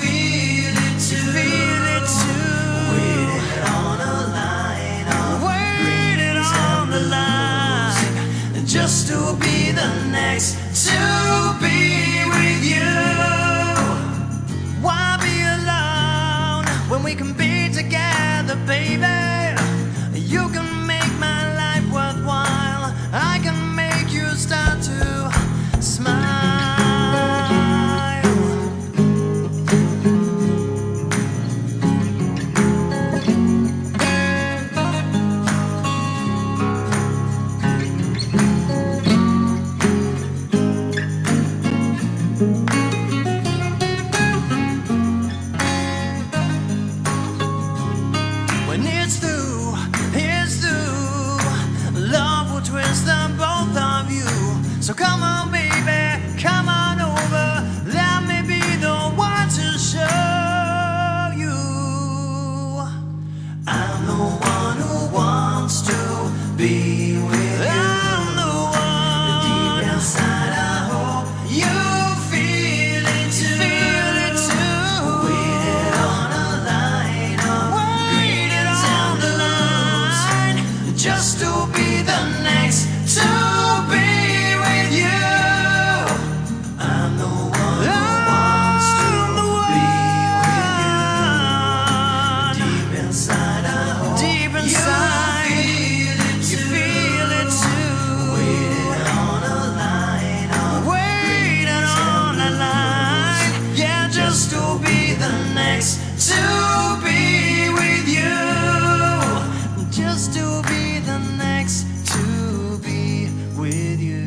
feel it too. Feel it too. Waiting on a line of waiting on the line, just to be the next to be with you. Why be alone when we can be together, baby? You can make my life worthwhile. the next to be with you. Just to be the next to be with you.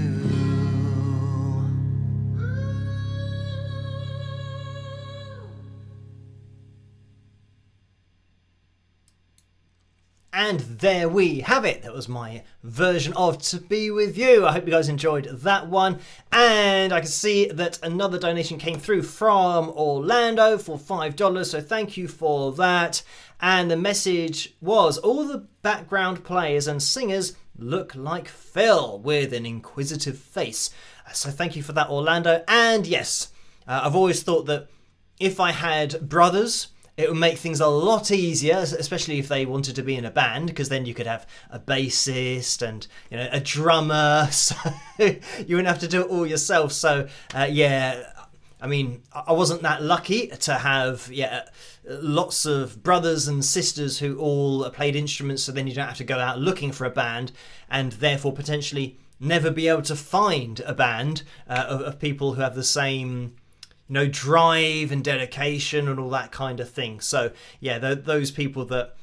And there we have it. That was my version of To Be With You. I hope you guys enjoyed that one. And I can see that another donation came through from Orlando for $5. So thank you for that. And the message was, all the background players and singers look like Phil with an inquisitive face. So thank you for that, Orlando. And yes, I've always thought that if I had brothers, it would make things a lot easier, especially if they wanted to be in a band, because then you could have a bassist and a drummer, so you wouldn't have to do it all yourself. So yeah, I mean, I wasn't that lucky to have lots of brothers and sisters who all played instruments, so then you don't have to go out looking for a band and therefore potentially never be able to find a band of people who have the same drive and dedication and all that kind of thing. So yeah, those people that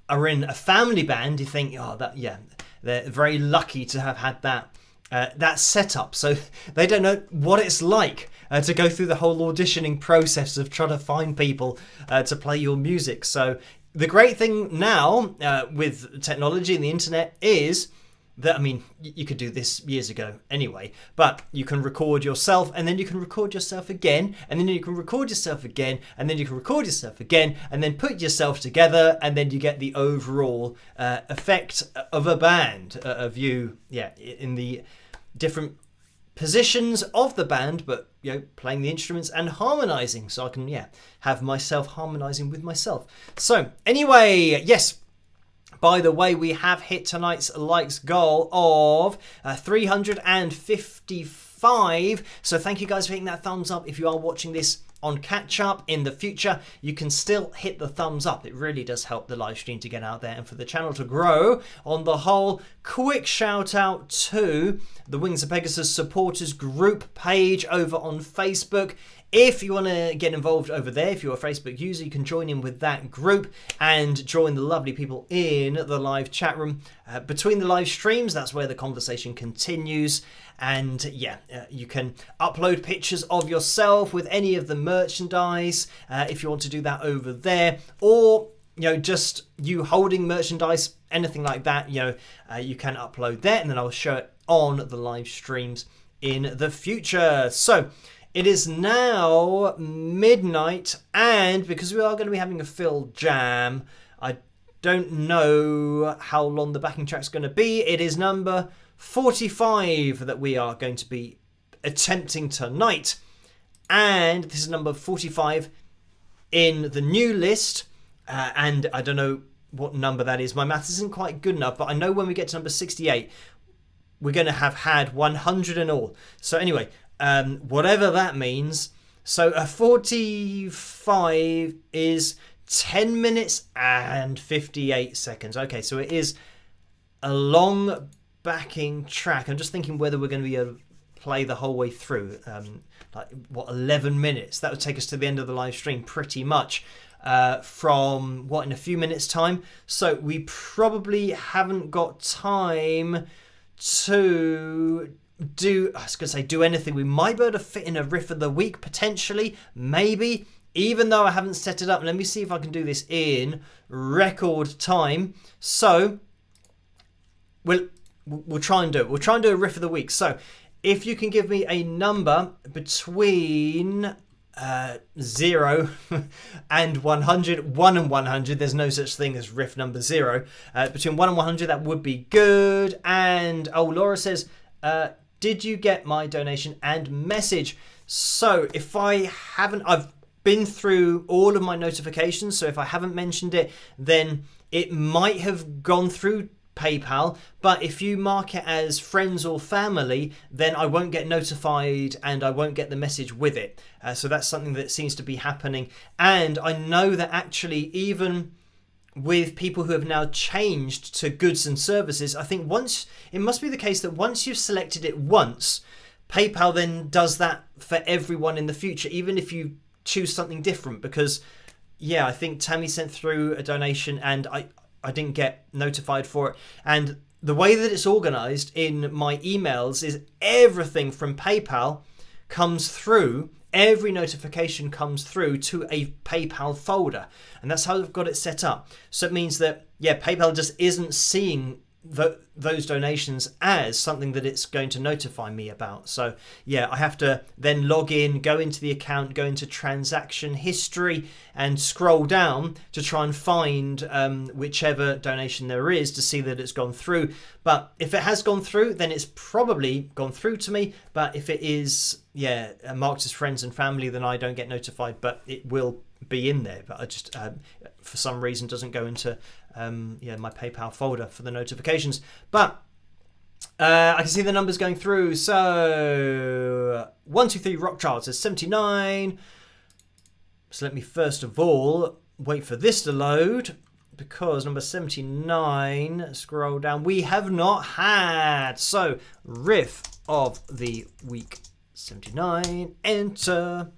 are in a family band, you think, they're very lucky to have had that setup. So they don't know what it's like to go through the whole auditioning process of trying to find people to play your music. So the great thing now with technology and the internet is that, I mean, you could do this years ago anyway, but you can record yourself and then you can record yourself again and then you can record yourself again and then you can record yourself again and then put yourself together and then you get the overall effect of a band, of you, in the different positions of the band, but playing the instruments and harmonizing. So I can have myself harmonizing with myself. So anyway, yes. By the way, we have hit tonight's likes goal of 355. So thank you guys for hitting that thumbs up. If you are watching this on catch up in the future, you can still hit the thumbs up. It really does help the live stream to get out there and for the channel to grow. On the whole, quick shout out to the Wings of Pegasus supporters group page over on Facebook. If you want to get involved over there, if you're a Facebook user, you can join in with that group and join the lovely people in the live chat room. Between the live streams, that's where the conversation continues. And you can upload pictures of yourself with any of the merchandise if you want to do that over there. Or, just you holding merchandise, anything like that, you can upload that and then I'll show it on the live streams in the future. So it is now midnight, and because we are going to be having a Phil jam, I don't know how long the backing track's going to be. It is number 45 that we are going to be attempting tonight, and this is number 45 in the new list, and I don't know what number that is. My maths isn't quite good enough, but I know when we get to number 68, we're going to have had 100 in all. So anyway, whatever that means. So a 45 is 10 minutes and 58 seconds. Okay, so it is a long backing track. I'm just thinking whether we're going to be able to play the whole way through. 11 minutes. That would take us to the end of the live stream pretty much. From in a few minutes time. So we probably haven't got time to do anything. We might be able to fit in a riff of the week potentially, maybe, even though I haven't set it up. Let me see if I can do this in record time. So we'll try and do it. We'll try and do a riff of the week. So if you can give me a number between 0 and 100, 1 and 100, there's no such thing as riff number 0. Between 1 and 100, that would be good. And Laura says, did you get my donation and message? So if I haven't, I've been through all of my notifications. So if I haven't mentioned it, then it might have gone through PayPal. But if you mark it as friends or family, then I won't get notified and I won't get the message with it. So that's something that seems to be happening. And I know that actually even with people who have now changed to goods and services, I think it must be the case that once you've selected it once, PayPal then does that for everyone in the future. Even if you choose something different because, yeah, I think Tammy sent through a donation and I didn't get notified for it. And the way that it's organized in my emails is everything from PayPal comes through, every notification comes through to a PayPal folder. And that's how I've got it set up. So it means that, yeah, PayPal just isn't seeing those donations as something that it's going to notify me about. So yeah, I have to then log in, go into the account, go into transaction history and scroll down to try and find whichever donation there is to see that it's gone through. But if it has gone through, then it's probably gone through to me. But if it is, yeah, marked as friends and family, then I don't get notified, but it will be in there. But I just for some reason doesn't go into my PayPal folder for the notifications. But I can see the numbers going through. So 123 Rock Child says 79. So let me first of all wait for this to load, because number 79, scroll down, we have not had. So Riff of the week 79, enter,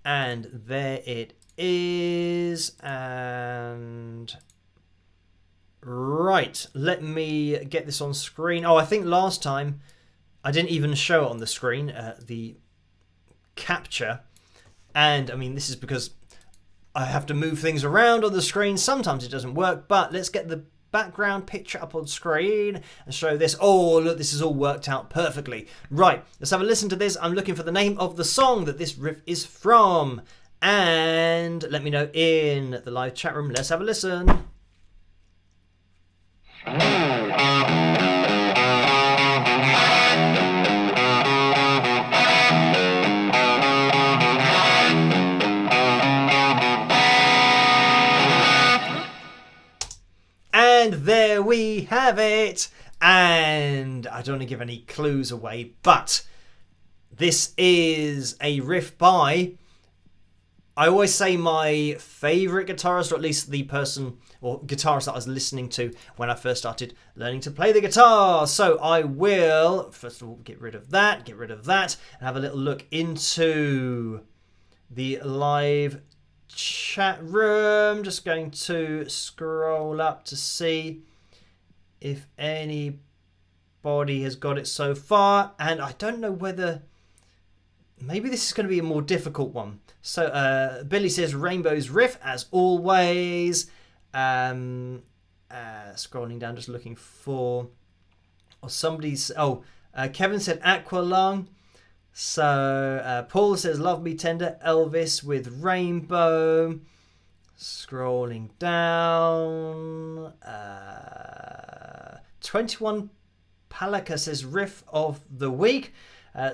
and there it is. And right, let me get this on screen. Oh, I think last time I didn't even show it on the screen, the capture. And I mean, this is because I have to move things around on the screen. Sometimes it doesn't work, but let's get the background picture up on screen and show this. Oh, look, this is all worked out perfectly. Right, let's have a listen to this. I'm looking for the name of the song that this riff is from. And let me know in the live chat room. Let's have a listen. And there we have it. And I don't want to give any clues away, but this is a riff by, I always say, my favourite guitarist, or at least the person or guitarist that I was listening to when I first started learning to play the guitar. So I will, first of all, get rid of that, and have a little look into the live chat room. Just going to scroll up to see if anybody has got it so far. And I don't know whether, maybe this is going to be a more difficult one. So Billy says Rainbow's Riff as always. Scrolling down, just looking for, or somebody's, Kevin said Aqualung. So Paul says Love Me Tender, Elvis with Rainbow. Scrolling down, 21 Palaka says Riff of the Week.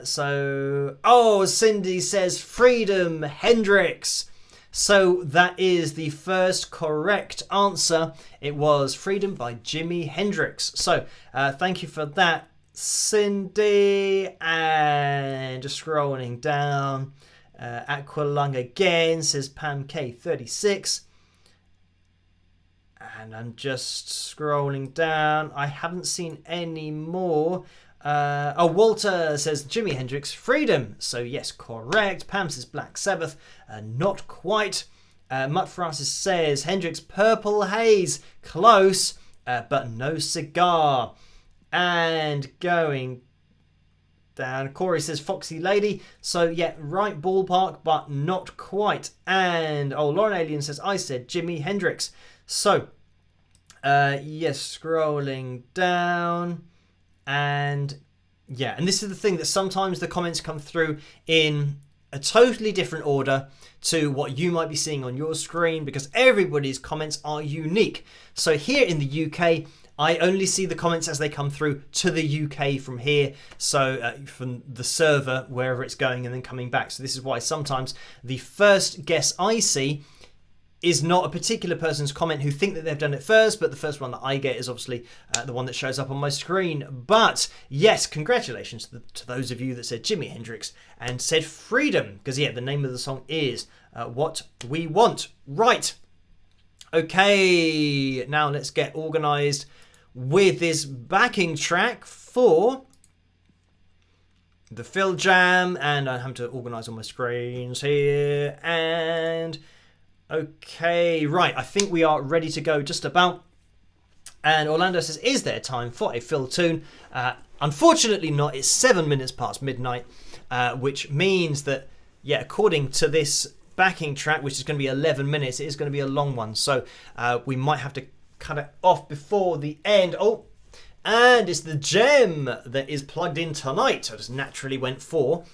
Cindy says Freedom Hendrix. So that is the first correct answer. It was Freedom by Jimi Hendrix. So thank you for that, Cindy. And just scrolling down, Aqualung again says Pam K36. And I'm just scrolling down. I haven't seen any more. Walter says Jimi Hendrix, Freedom. So yes, correct. Pam says Black Sabbath. Not quite. Mutt Francis says Hendrix, Purple Haze. Close, but no cigar. And going down, Corey says Foxy Lady. So yeah, right ballpark, but not quite. And Lauren Alien says I said Jimi Hendrix. So yes, scrolling down. And yeah, and this is the thing, that sometimes the comments come through in a totally different order to what you might be seeing on your screen, because everybody's comments are unique. So here in the UK, I only see the comments as they come through to the UK from here, so from the server, wherever it's going, and then coming back. So this is why sometimes the first guess I see is not a particular person's comment who think that they've done it first, but the first one that I get is obviously the one that shows up on my screen. But yes, congratulations to those of you that said Jimi Hendrix and said Freedom, because yeah, the name of the song is What We Want. Right. Okay, now let's get organised with this backing track for the fill jam, and I have to organise all my screens here. And okay, right, I think we are ready to go just about. And Orlando says, is there time for a fill tune? Unfortunately not. It's 7 minutes past midnight, which means that, yeah, according to this backing track, which is going to be 11 minutes, it is going to be a long one. So we might have to cut it off before the end. Oh, and it's the gem that is plugged in tonight. So I just naturally went for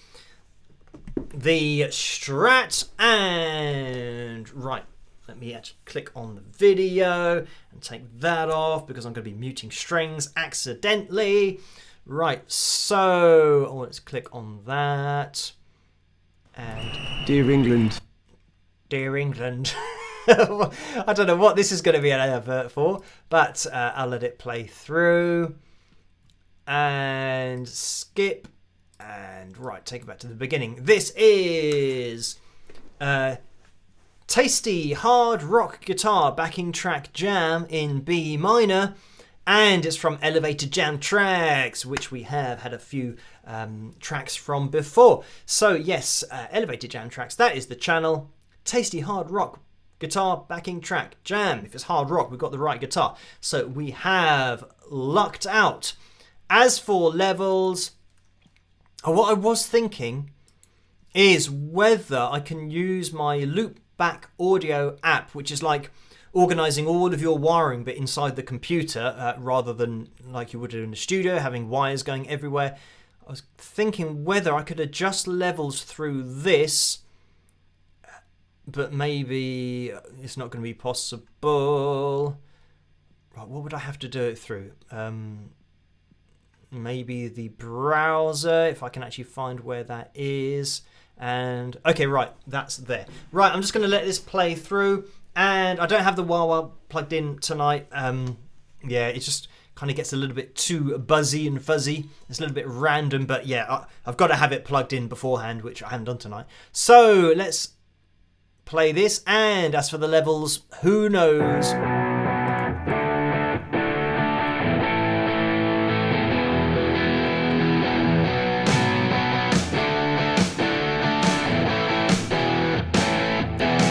the Strat. And right, let me actually click on the video and take that off because I'm going to be muting strings accidentally. Right, so let's click on that. And Dear England. Dear England. I don't know what this is going to be an advert for, but I'll let it play through. And skip. And right, take it back to the beginning. This is tasty hard rock guitar backing track jam in B minor. And it's from Elevated Jam Tracks, which we have had a few tracks from before. So yes, Elevated Jam Tracks, that is the channel. Tasty hard rock guitar backing track jam. If it's hard rock, we've got the right guitar. So we have lucked out. As for levels, what I was thinking is whether I can use my Loopback Audio app, which is like organising all of your wiring but inside the computer rather than like you would do in the studio, having wires going everywhere. I was thinking whether I could adjust levels through this, but maybe it's not going to be possible. Right, what would I have to do it through? Maybe the browser, if I can actually find where that is. And okay, right, that's there. Right, I'm just going to let this play through. And I don't have the wah-wah plugged in tonight. Yeah, it just kind of gets a little bit too buzzy and fuzzy. It's a little bit random, but yeah, I've got to have it plugged in beforehand, which I haven't done tonight. So let's play this. And as for the levels, who knows?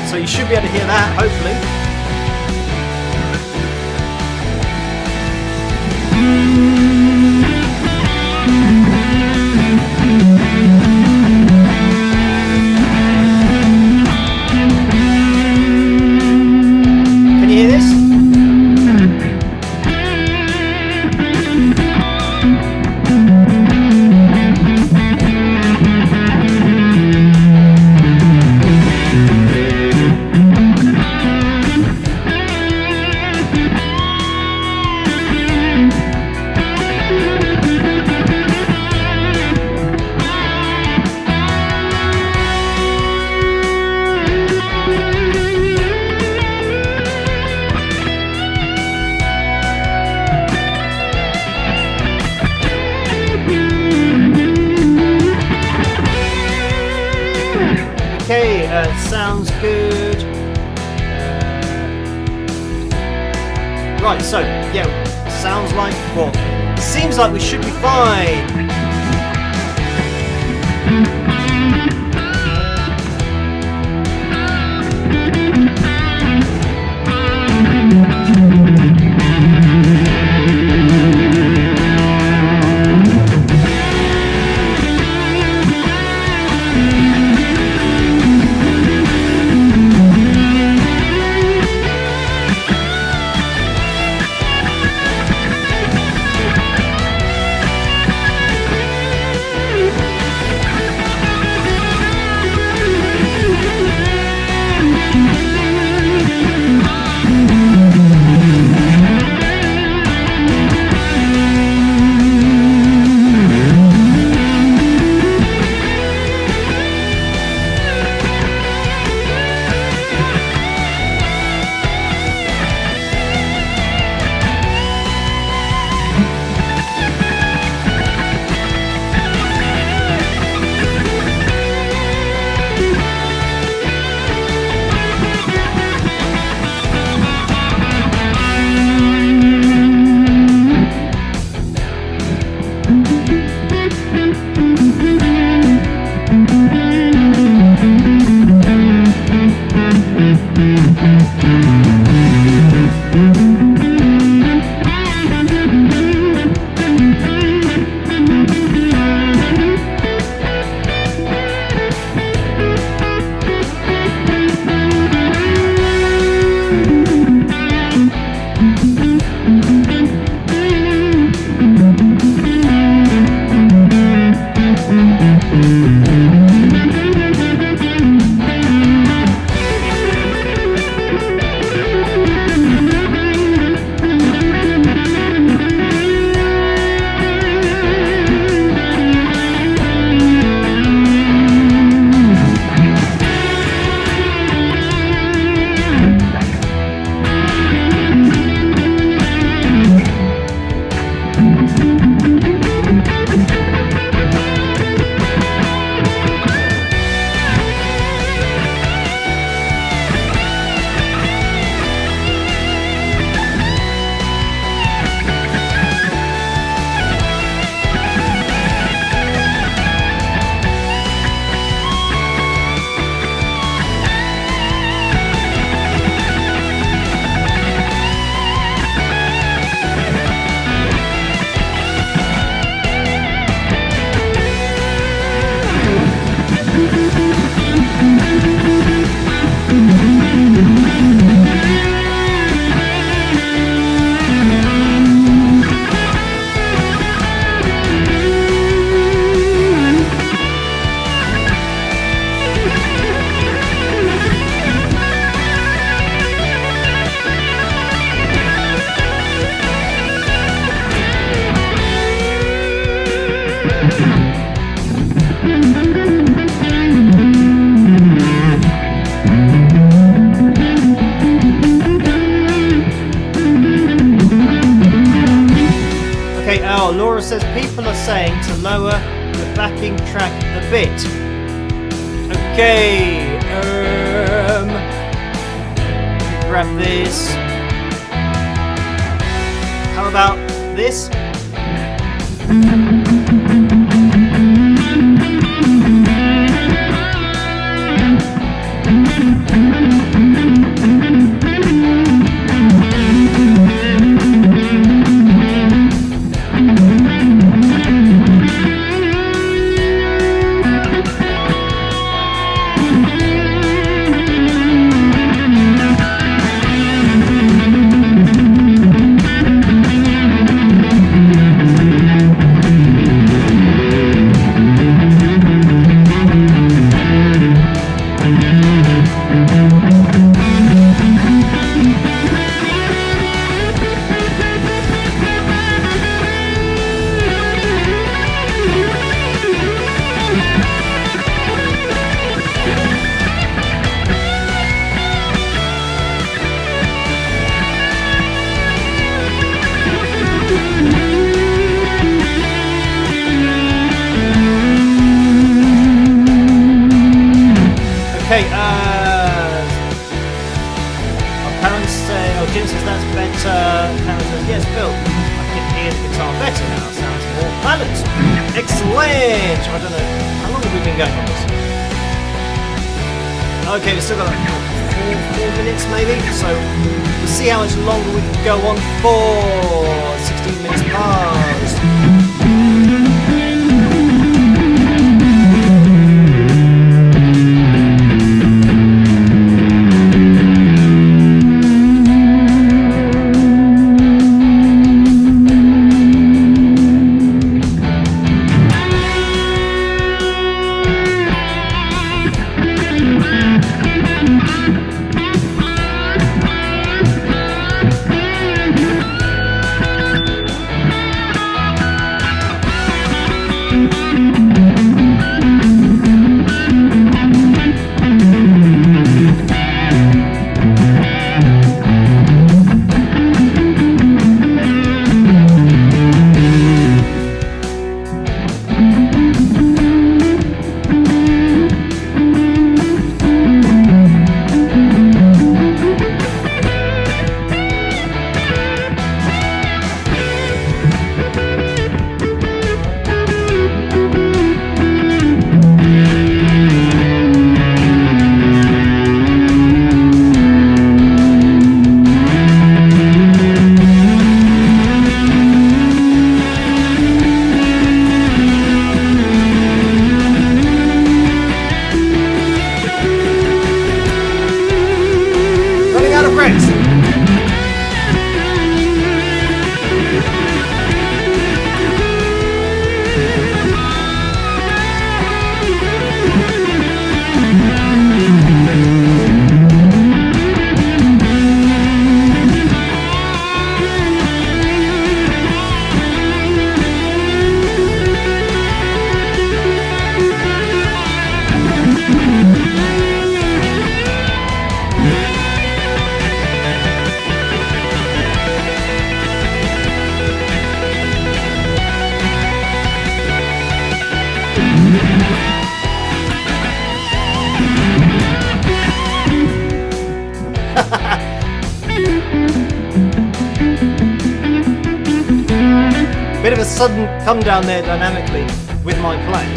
So you should be able to hear that, hopefully. Can you hear this? Okay, sounds good. Right, so, yeah, sounds like, well, seems like we should be fine. Laura says people are saying to lower the backing track a bit. Okay, grab this. How about this? Okay, parents say, Jim says that's better. Karen says, yes, Phil, I can hear the guitar better now. Sounds more balanced. Excellent! I don't know, how long have we been going on this? Okay, we've still got like 4 minutes maybe, so we'll see how much longer we can go on for. 16 minutes past. Depress. Bit of a sudden come down there dynamically with my play.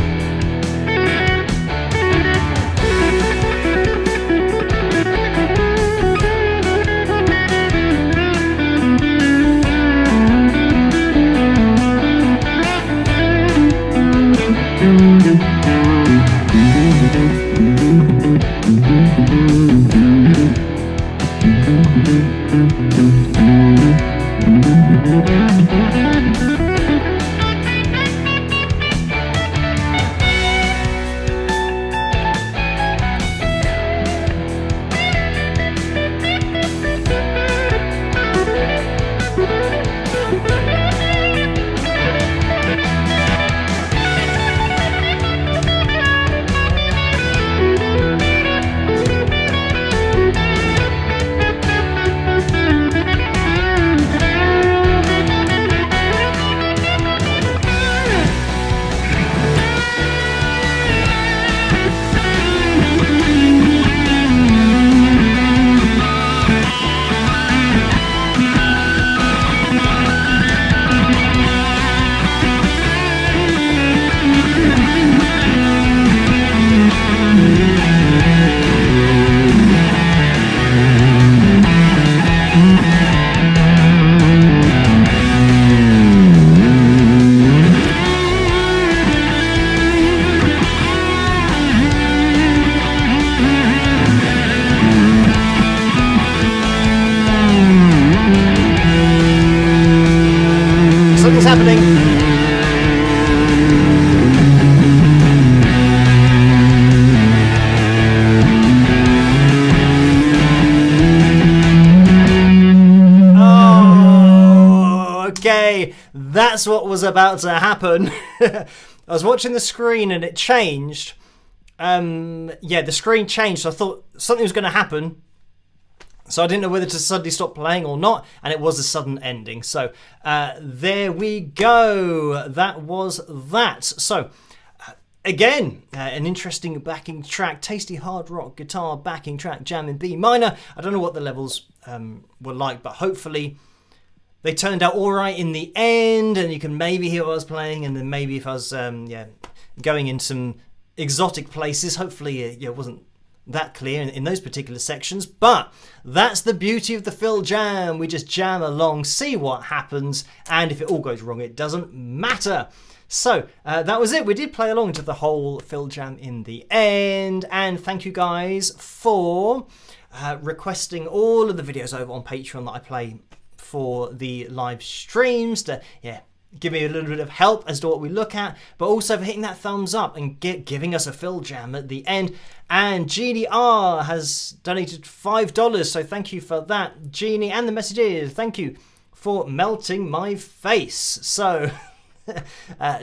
Something's happening. Oh, okay. That's what was about to happen. I was watching the screen and it changed. Yeah, the screen changed. So I thought something was going to happen. So I didn't know whether to suddenly stop playing or not, and it was a sudden ending. So there we go. That was that. So again, an interesting backing track, tasty hard rock guitar backing track, jam in B minor. I don't know what the levels were like, but hopefully they turned out all right in the end, and you can maybe hear what I was playing, and then maybe if I was going in some exotic places, hopefully it wasn't that clear in those particular sections. But that's the beauty of the fill jam. We just jam along, see what happens, and if it all goes wrong, it doesn't matter. So that was it. We did play along to the whole fill jam in the end, and thank you guys for requesting all of the videos over on Patreon that I play for the live streams to give me a little bit of help as to what we look at, but also for hitting that thumbs up and giving us a fill jam at the end. And Jeannie R has donated $5, so thank you for that, Jeannie. And the message is, thank you for melting my face. So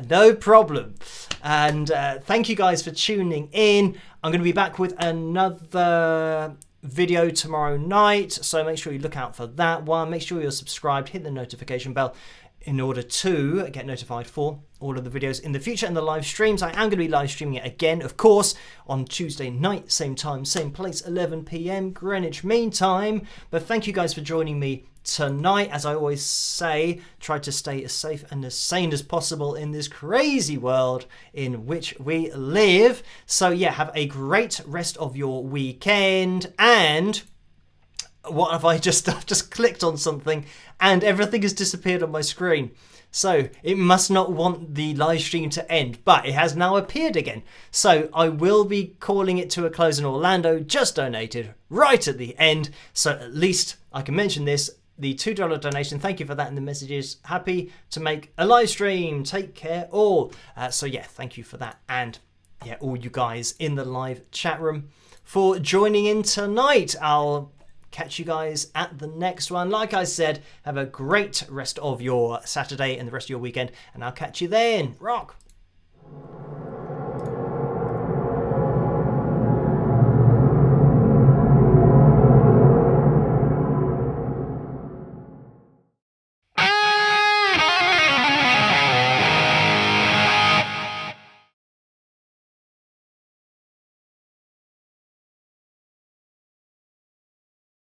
no problem. And thank you guys for tuning in. I'm going to be back with another video tomorrow night, so make sure you look out for that one. Make sure you're subscribed, hit the notification bell in order to get notified for all of the videos in the future and the live streams. I am going to be live streaming it again, of course, on Tuesday night, same time, same place, 11 p.m. Greenwich Mean Time. But thank you guys for joining me tonight. As I always say, try to stay as safe and as sane as possible in this crazy world in which we live. So yeah, have a great rest of your weekend, and what have I just I've just clicked on something and everything has disappeared on my screen. So it must not want the live stream to end, but it has now appeared again. So I will be calling it to a close, and Orlando just donated right at the end. So at least I can mention this. The $2 donation, thank you for that in the messages. Happy to make a live stream. Take care all. So yeah, thank you for that. And yeah, all you guys in the live chat room for joining in tonight. I'll catch you guys at the next one. Like I said, have a great rest of your Saturday and the rest of your weekend, and I'll catch you then. Rock!